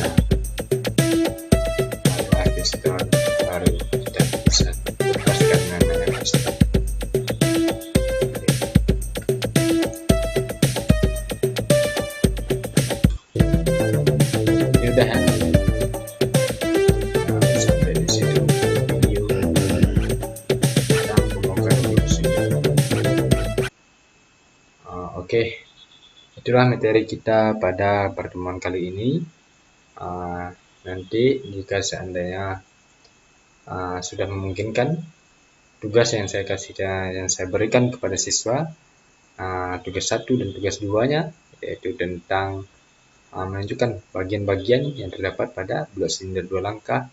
Speaker 1: Baru piston, baru kita bisa lepaskan namanya piston. Udah ya. Nah, sampai di situ video tentang pembongkaran block silinder. Oke, itulah materi kita pada pertemuan kali ini. Nanti jika seandainya sudah memungkinkan, tugas yang saya berikan kepada siswa, tugas 1 dan tugas 2-nya yaitu tentang menunjukkan bagian-bagian yang terdapat pada blok silinder 2 langkah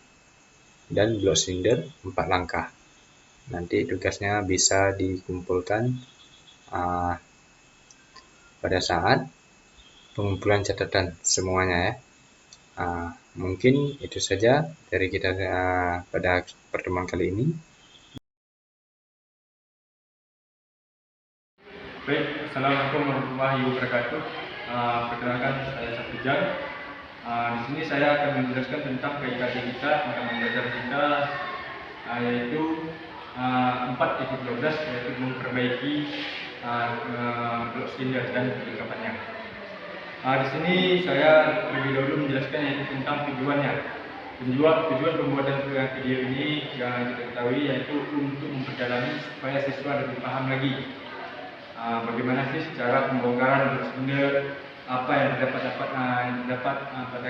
Speaker 1: dan blok silinder 4 langkah. Nanti tugasnya bisa dikumpulkan pada saat pengumpulan catatan semuanya ya. Mungkin itu saja dari kita pada pertemuan kali ini.
Speaker 2: Baik, Assalamualaikum warahmatullahi wabarakatuh. Perkenalkan, saya Safijan. Di sini saya akan menjelaskan tentang PIKJ kita, mata belajar kita, yaitu 4/12, yaitu memperbaiki blok silinder dan kelengkapannya. Di sini saya lebih dahulu menjelaskan yaitu tentang tujuannya. Tujuan pembuatan video ini yang kita ketahui yaitu untuk memperjalani supaya siswa lebih paham lagi bagaimana sih cara pembongkaran blok silinder, apa yang terdapat pada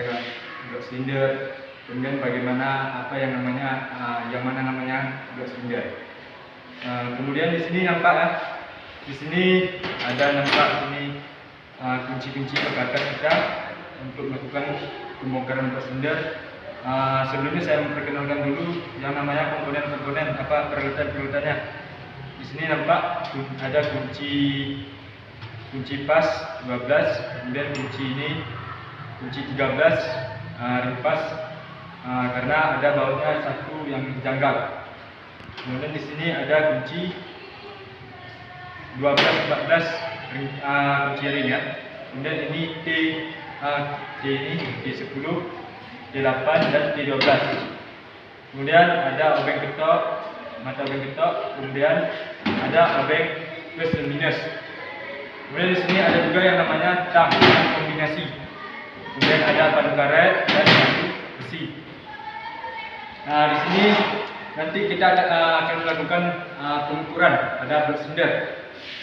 Speaker 2: blok silinder, kemudian bagaimana yang mana namanya blok silinder. Kemudian di sini nampak ya, di sini ada kunci-kunci perkataan kita untuk melakukan pembongkaran blok silinder. Sebelumnya saya memperkenalkan dulu yang namanya komponen-komponen, peralatan-peralatannya. Di sini nampak ada kunci pas 12, kemudian kunci ini kunci 13 rimpas karena ada bautnya satu yang janggal. Kemudian di sini ada kunci 12, 14 kunci ring ya. Kemudian ini T ini T10, T8 dan T12. Kemudian ada obeng ketok, mata obeng ketok, kemudian ada obeng plus dan minus. Kemudian di sini ada juga yang namanya tang kombinasi. Kemudian ada padu karet dan padu besi. Nah, di sini nanti kita akan melakukan pengukuran pada blok silinder.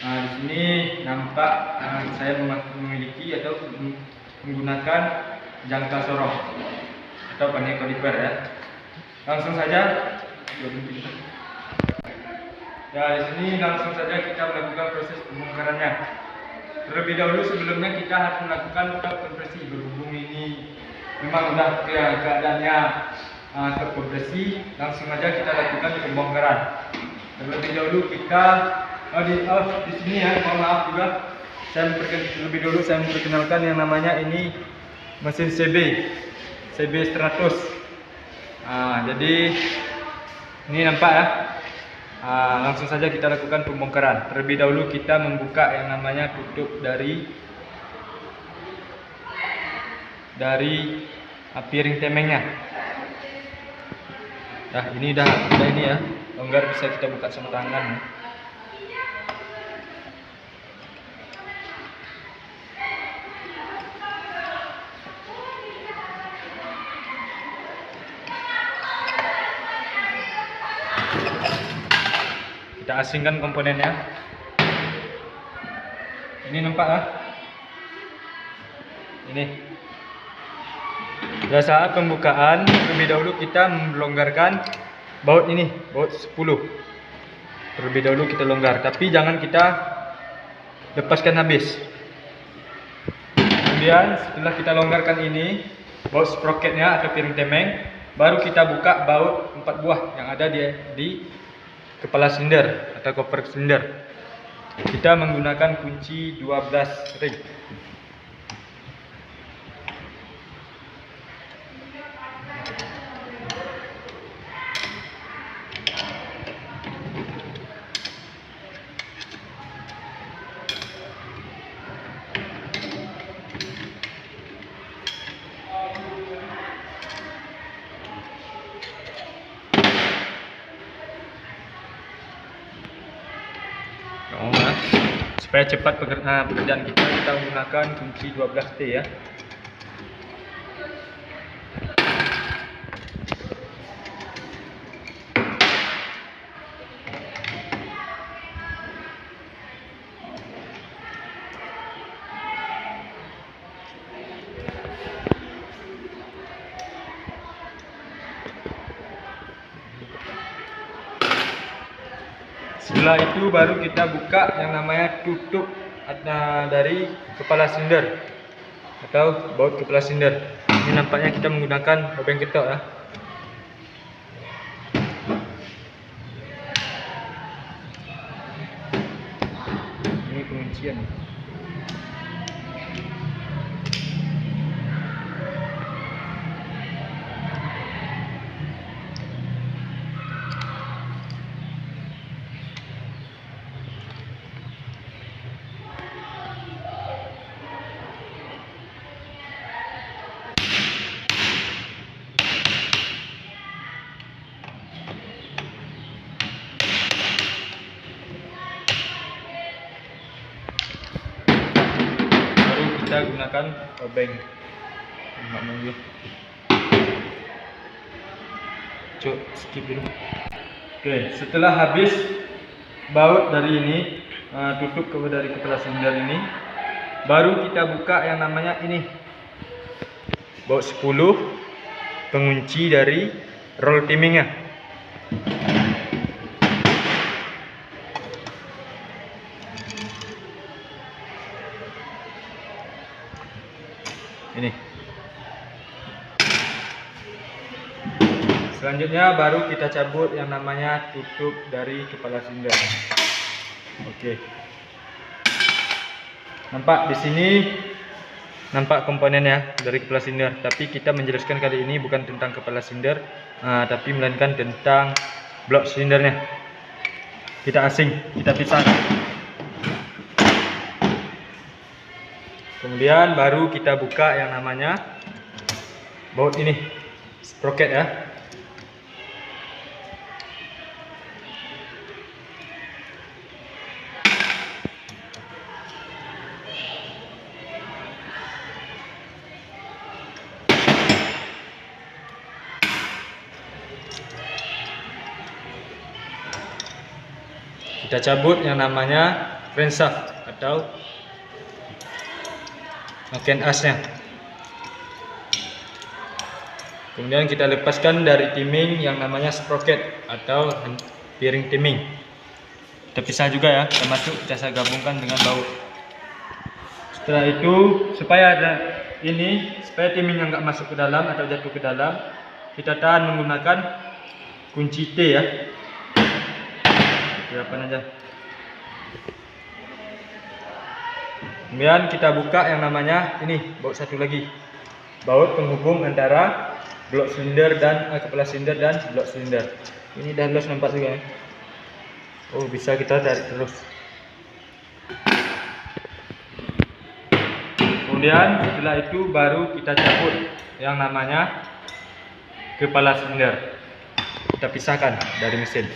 Speaker 2: Nah, di sini nampak saya memiliki atau menggunakan jangka sorong atau panel kaliper ya. Langsung saja. Ya, di sini langsung saja kita melakukan proses pembongkarannya. Terlebih dahulu sebelumnya kita harus melakukan kompresi, berhubung ini memang sudah keadaannya terkompresi, langsung saja kita lakukan pembongkaran. Terlebih dahulu kita di sini ya, mohon maaf juga, terlebih dulu saya memperkenalkan yang namanya ini mesin CB 100. Jadi ini nampak ya. Langsung saja kita lakukan pembongkaran. Terlebih dahulu kita membuka yang namanya tutup dari piring temengnya. Nah, ini udah ini ya, longgar, bisa kita buka sama tangan. Kita asingkan komponennya. Ini nampak ya? Ini. Pada saat pembukaan, terlebih dahulu kita melonggarkan baut ini, baut 10. Terlebih dahulu kita longgar, tapi jangan kita lepaskan habis. Kemudian setelah kita longgarkan ini, baut sprocketnya atau piring temeng, baru kita buka baut 4 buah yang ada di kepala silinder atau koper silinder. Kita menggunakan kunci 12 ring. Supaya cepat pekerjaan kita menggunakan kunci 12T ya. Setelah itu baru kita buka yang namanya tutup dari kepala silinder atau baut kepala silinder. Ini nampaknya kita menggunakan obeng ketok ya. Ini penguncian. Kita gunakan obeng. Cuk, skip dulu. Oke, setelah habis baut dari ini, tutup dari kepala silinder ini, baru kita buka yang namanya ini, baut 10, pengunci dari roll timingnya. Ini. Selanjutnya baru kita cabut yang namanya tutup dari kepala silinder. Oke. Nampak di sini nampak komponennya dari kepala silinder. Tapi kita menjelaskan kali ini bukan tentang kepala silinder, tapi melainkan tentang blok silindernya. Kita asing, kita pisah. Kemudian baru kita buka yang namanya baut ini, sprocket ya. Kita cabut yang namanya crankshaft atau makin asnya. Kemudian kita lepaskan dari timing yang namanya sprocket atau bearing timing. Kita pisah juga ya, termasuk kita gabungkan dengan baut. Setelah itu supaya timing yang nggak masuk ke dalam atau jatuh ke dalam, kita tahan menggunakan kunci T ya. Berapaan aja. Kemudian kita buka yang namanya ini baut satu lagi, baut penghubung antara blok silinder dan kepala silinder dan blok silinder. Ini dah los, nampak juga ya. Oh, bisa kita tarik terus. Kemudian setelah itu baru kita cabut yang namanya kepala silinder. Kita pisahkan dari mesin.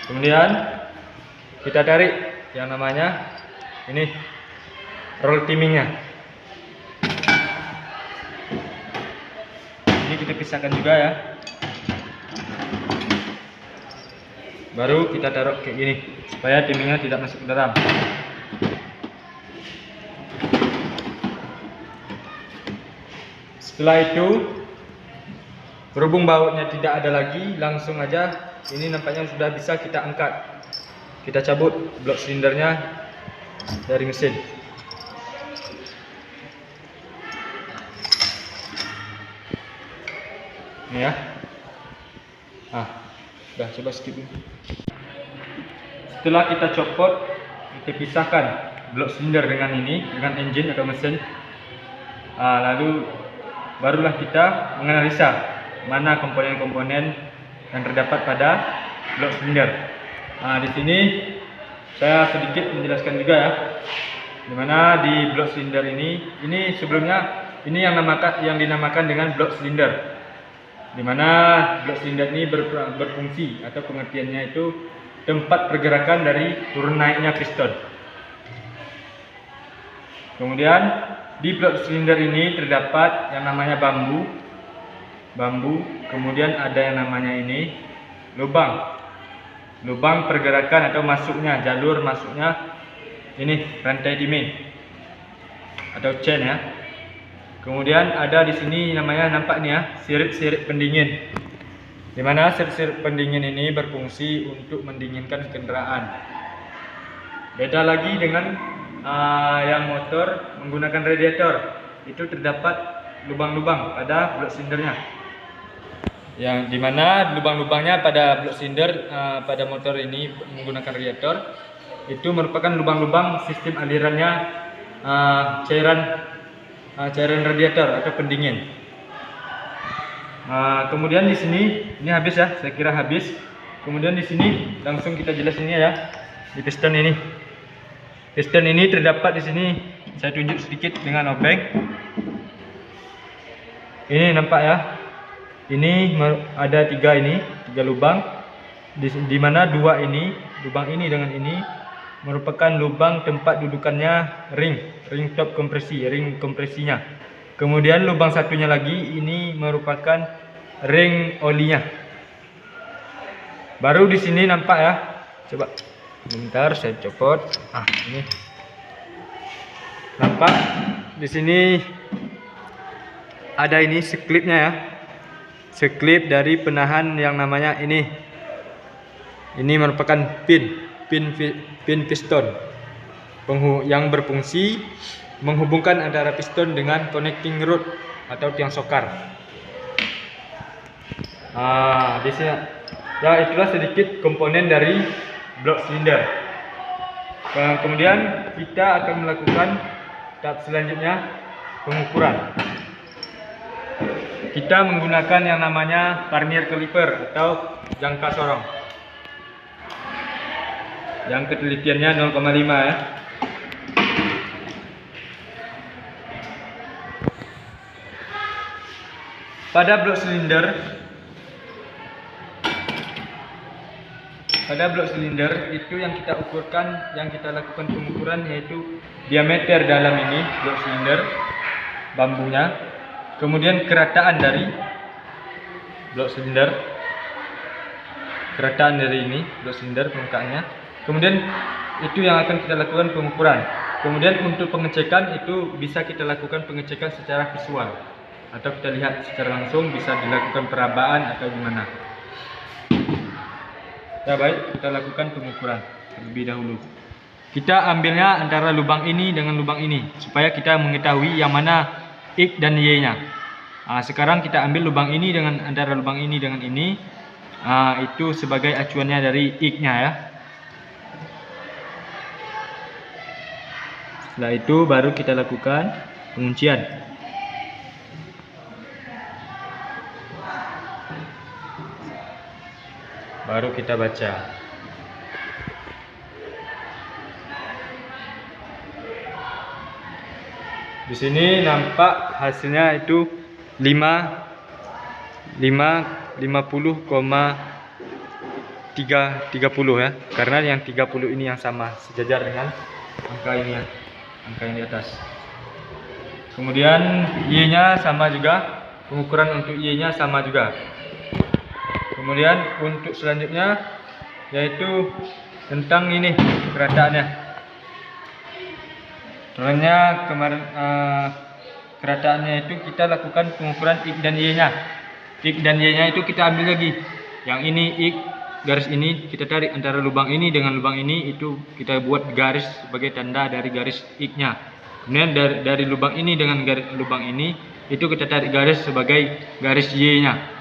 Speaker 2: Kemudian kita tarik yang namanya ini roll timingnya. Ini kita pisahkan juga ya. Baru kita taruh kayak gini supaya timingnya tidak masuk ke dalam. Setelah itu berhubung bautnya tidak ada lagi, langsung aja ini nampaknya sudah bisa kita angkat. Kita cabut blok silindernya dari mesin. Ini ya. Udah, coba skip dulu. Setelah kita copot, kita pisahkan blok silinder dengan ini, dengan engine atau mesin. Lalu barulah kita menganalisa mana komponen-komponen yang terdapat pada blok silinder. Di sini saya sedikit menjelaskan juga ya, dimana di blok silinder ini sebelumnya ini yang dinamakan dengan blok silinder, dimana blok silinder ini berfungsi atau pengertiannya itu tempat pergerakan dari turun naiknya piston. Kemudian di blok silinder ini terdapat yang namanya bambu, kemudian ada yang namanya ini lubang pergerakan atau masuknya, jalur masuknya ini rantai timing atau chain ya. Kemudian ada di sini namanya, nampak nih ya, sirip-sirip pendingin, dimana sirip-sirip pendingin ini berfungsi untuk mendinginkan kendaraan. Beda lagi dengan yang motor menggunakan radiator, itu terdapat lubang-lubang pada blok silindernya, yang dimana lubang-lubangnya pada blok silinder pada motor ini menggunakan radiator itu merupakan lubang-lubang sistem alirannya cairan radiator atau pendingin. Kemudian di sini ini habis ya, saya kira habis. Kemudian di sini langsung kita jelasinnya ya, di piston ini. Piston ini terdapat di sini, saya tunjuk sedikit dengan obeng. Ini nampak ya. Ini ada tiga lubang, di mana dua lubang ini dengan ini merupakan lubang tempat dudukannya ring top kompresi, ring kompresinya. Kemudian lubang satunya lagi ini merupakan ring olinya. Baru di sini nampak ya, coba bentar saya copot. Ini nampak di sini ada ini seklipnya ya. Seklip dari penahan yang namanya ini merupakan pin piston yang berfungsi menghubungkan antara piston dengan connecting rod atau tiang sokar. Di sini Ya, itulah sedikit komponen dari blok silinder. Kemudian kita akan melakukan tahap selanjutnya, pengukuran. Kita menggunakan yang namanya vernier caliper atau jangka sorong yang ketelitiannya 0,5 ya. Pada blok silinder itu yang kita ukurkan, yang kita lakukan pengukuran yaitu diameter dalam ini blok silinder bambunya, kemudian kerataan dari blok silinder, kerataan dari ini blok silinder permukaannya, kemudian itu yang akan kita lakukan pengukuran. Kemudian untuk pengecekan itu bisa kita lakukan pengecekan secara visual atau kita lihat secara langsung, bisa dilakukan perabaan atau gimana. Ya baik, kita lakukan pengukuran terlebih dahulu. Kita ambilnya antara lubang ini dengan lubang ini supaya kita mengetahui yang mana X dan Y-nya. Sekarang kita ambil lubang ini dengan antara lubang ini dengan ini. Itu sebagai acuannya dari X-nya ya. Setelah itu baru kita lakukan penguncian. Baru kita baca. Di sini nampak hasilnya itu 50,30 ya. Karena yang 30 ini yang sama sejajar dengan angka ini ya, angka yang di atas. Kemudian Y-nya sama juga, pengukuran untuk Y-nya sama juga. Kemudian untuk selanjutnya yaitu tentang ini kerataannya. Soalnya kemarin kerataannya itu kita lakukan pengukuran X dan Y-nya. X dan Y-nya itu kita ambil lagi. Yang ini X, garis ini kita tarik antara lubang ini dengan lubang ini, itu kita buat garis sebagai tanda dari garis X-nya. Kemudian dari lubang ini dengan garis lubang ini itu kita tarik garis sebagai garis Y-nya.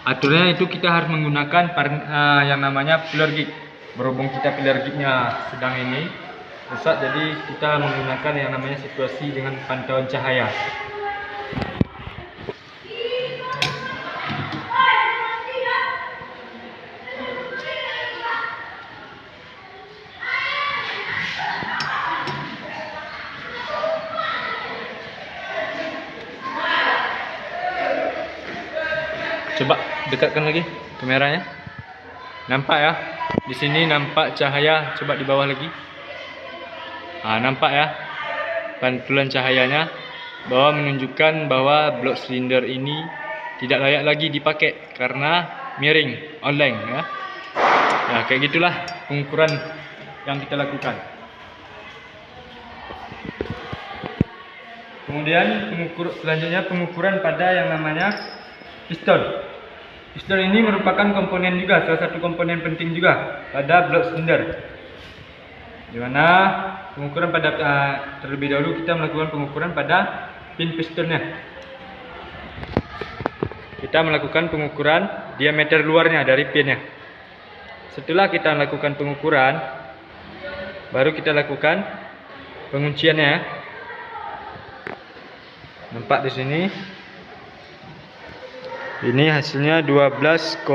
Speaker 2: Aturannya itu kita harus menggunakan yang namanya pilar gig. Berhubung kita pilar gignya sedang ini rusak, jadi kita menggunakan yang namanya situasi dengan pantauan cahaya. Coba dekatkan lagi kameranya. Nampak ya? Di sini nampak cahaya, coba di bawah lagi. Nampak ya? Pantulan cahayanya bahwa menunjukkan bahwa blok silinder ini tidak layak lagi dipakai karena miring, oleng ya. Nah, kayak gitulah pengukuran yang kita lakukan. Kemudian selanjutnya pengukuran pada yang namanya piston. Piston ini merupakan komponen juga, salah satu komponen penting juga pada blok silinder. Dimana pengukuran pada terlebih dahulu kita melakukan pengukuran pada pin pistonnya. Kita melakukan pengukuran diameter luarnya dari pinnya. Setelah kita lakukan pengukuran, baru kita lakukan pengunciannya. Nampak di sini. Ini hasilnya 12,5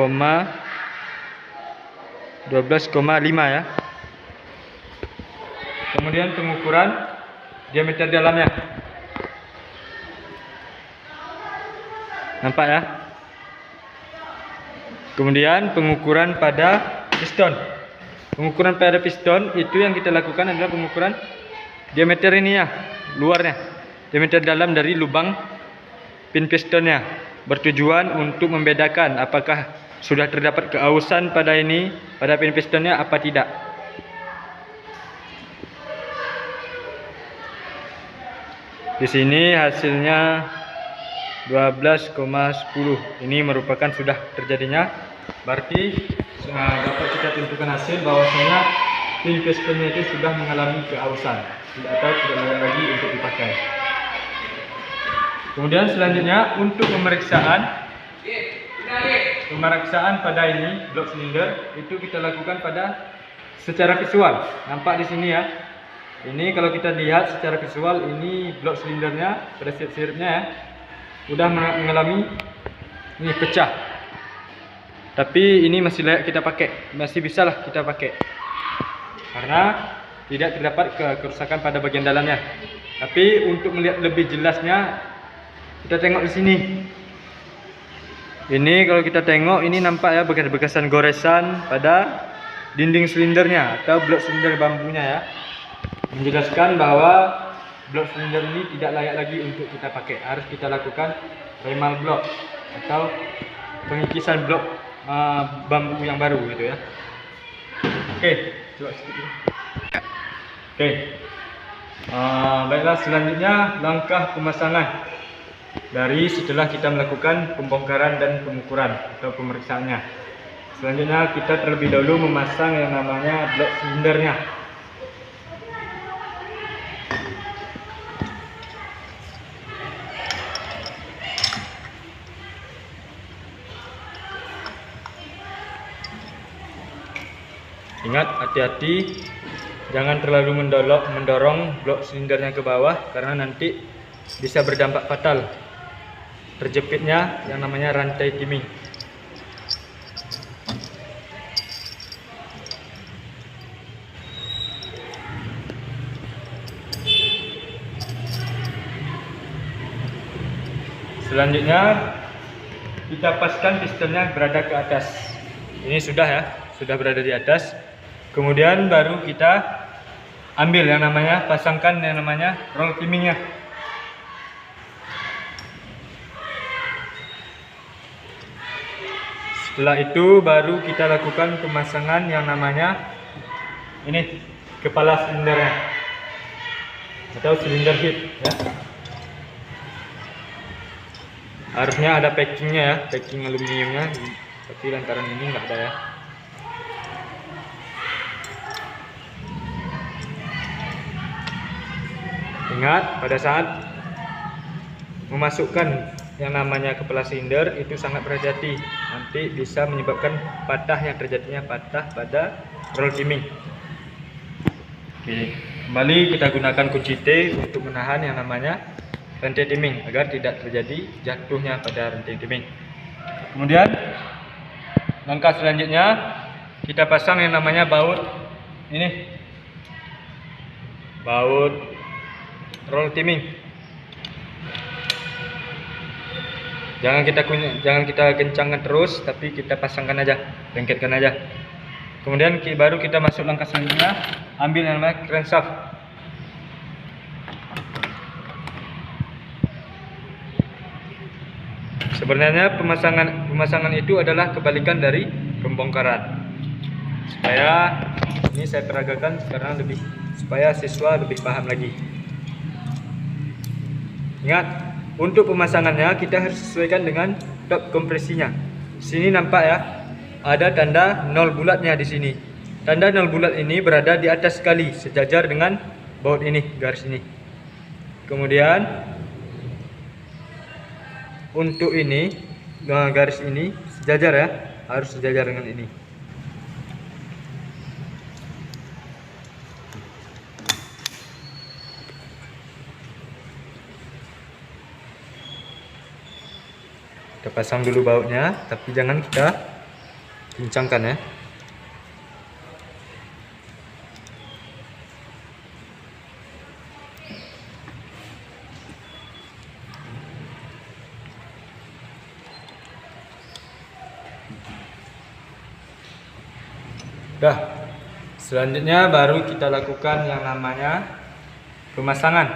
Speaker 2: ya. Kemudian pengukuran diameter dalamnya. Nampak ya? Kemudian pengukuran pada piston. Pengukuran pada piston itu yang kita lakukan adalah pengukuran diameter ini ya, luarnya. Diameter dalam dari lubang pin pistonnya. Bertujuan untuk membedakan apakah sudah terdapat keausan pada ini, pada pin pistonnya apa tidak. Di sini hasilnya 12,10. Ini merupakan sudah terjadinya. Berarti dapat kita tentukan hasil bahwasanya pin pistonnya itu sudah mengalami keausan atau tidak layak lagi untuk dipakai. Kemudian selanjutnya untuk pemeriksaan pemeriksaan pada ini blok silinder itu kita lakukan pada secara visual. Nampak di sini ya. Ini kalau kita lihat secara visual, ini blok silindernya pada siripnya ya, udah mengalami ini pecah. Tapi ini masih layak kita pakai, masih bisa lah kita pakai karena tidak terdapat kerusakan pada bagian dalamnya. Tapi untuk melihat lebih jelasnya, kita tengok di sini. Ini kalau kita tengok, ini nampak ya bekas-bekasan goresan pada dinding silindernya atau blok silinder bambunya ya, menjelaskan bahwa blok silinder ini tidak layak lagi untuk kita pakai. Harus kita lakukan remal blok atau pengikisan blok bambu yang baru gitu ya. Oke, coba sedikit. Oke. Baiklah, selanjutnya langkah pemasangan dari setelah kita melakukan pembongkaran dan pengukuran atau pemeriksaannya. Selanjutnya kita terlebih dahulu memasang yang namanya blok silindernya. Ingat, hati-hati, jangan terlalu mendorong blok silindernya ke bawah karena nanti bisa berdampak fatal terjepitnya yang namanya rantai timing. Selanjutnya kita paskan pistonnya berada ke atas. Ini sudah ya, sudah berada di atas. Kemudian baru kita ambil yang namanya, pasangkan yang namanya roll timingnya. Setelah itu baru kita lakukan pemasangan yang namanya ini kepala silindernya atau silinder head ya. Harusnya ada packingnya ya, packing aluminiumnya, tapi lantaran ini nggak ada ya. Ingat, pada saat memasukkan yang namanya kepala silinder itu sangat berhati-hati, nanti bisa menyebabkan patah, yang terjadinya patah pada roll timing. Oke, kembali kita gunakan kunci T untuk menahan yang namanya rantai timing agar tidak terjadi jatuhnya pada rantai timing. Kemudian langkah selanjutnya kita pasang yang namanya baut ini, baut roll timing. Jangan kita kencangkan terus, tapi kita pasangkan aja, lengketkan aja. Kemudian baru kita masuk langkah selanjutnya, ambil yang namanya crankshaft. Sebenarnya pemasangan itu adalah kebalikan dari pembongkaran. Supaya ini saya peragakan karena supaya siswa lebih paham lagi. Ingat, untuk pemasangannya kita harus sesuaikan dengan top kompresinya. Sini nampak ya, ada tanda 0 bulatnya di sini. Tanda 0 bulat ini berada di atas sekali, sejajar dengan baut ini, garis ini. Kemudian untuk ini, garis ini sejajar ya, harus sejajar dengan ini. Kita pasang dulu bautnya, tapi jangan kita kencangkan ya. Dah. Selanjutnya baru kita lakukan yang namanya pemasangan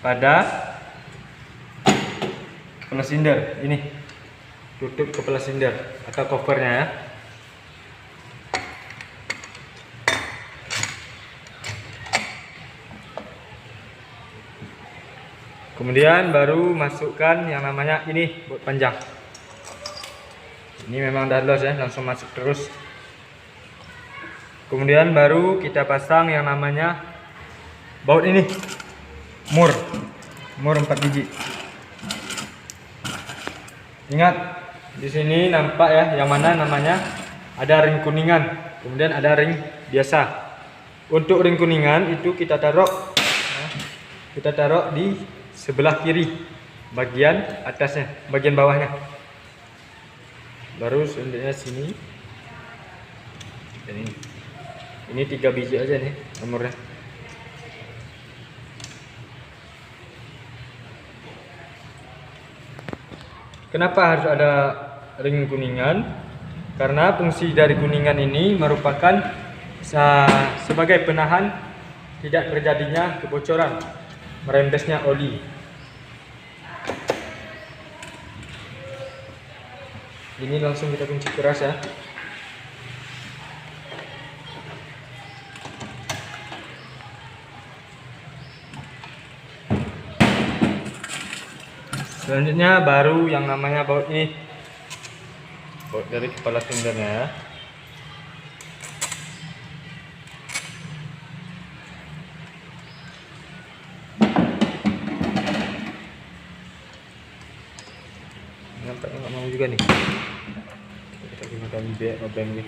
Speaker 2: pada kepala silinder ini. Tutup kepala silinder atau covernya ya. Kemudian baru masukkan yang namanya ini baut panjang. Ini memang dah los ya, langsung masuk terus. Kemudian baru kita pasang yang namanya baut ini, mur 4 biji. Ingat, Di sini nampak ya, yang mana namanya ada ring kuningan, kemudian ada ring biasa. Untuk ring kuningan itu kita taruh di sebelah kiri, bagian atasnya, bagian bawahnya. Baru selanjutnya sini. Ini 3 biji aja nih nomornya. Kenapa harus ada ring kuningan? Karena fungsi dari kuningan ini merupakan sebagai penahan tidak terjadinya kebocoran, merembesnya oli. Ini langsung kita kunci keras ya. Selanjutnya baru yang namanya baut ini, baut dari kepala sindernya ya. Nampaknya nggak mau juga nih. Kita gunakan obeng nih.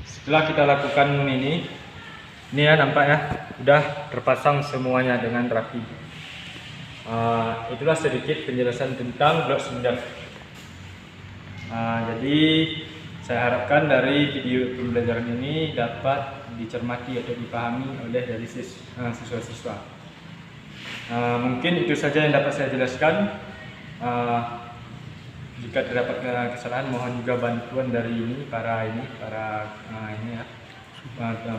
Speaker 2: Setelah kita lakukan ini ya nampak ya, udah terpasang semuanya dengan rapi. Itulah sedikit penjelasan tentang blok silinder. Jadi saya harapkan dari video pembelajaran ini dapat dicermati atau dipahami oleh dari siswa-siswa. Mungkin itu saja yang dapat saya jelaskan. Jika terdapat kesalahan, mohon juga bantuan dari para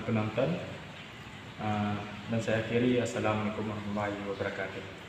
Speaker 2: penonton. Dan saya akhiri, assalamualaikum warahmatullahi wabarakatuh.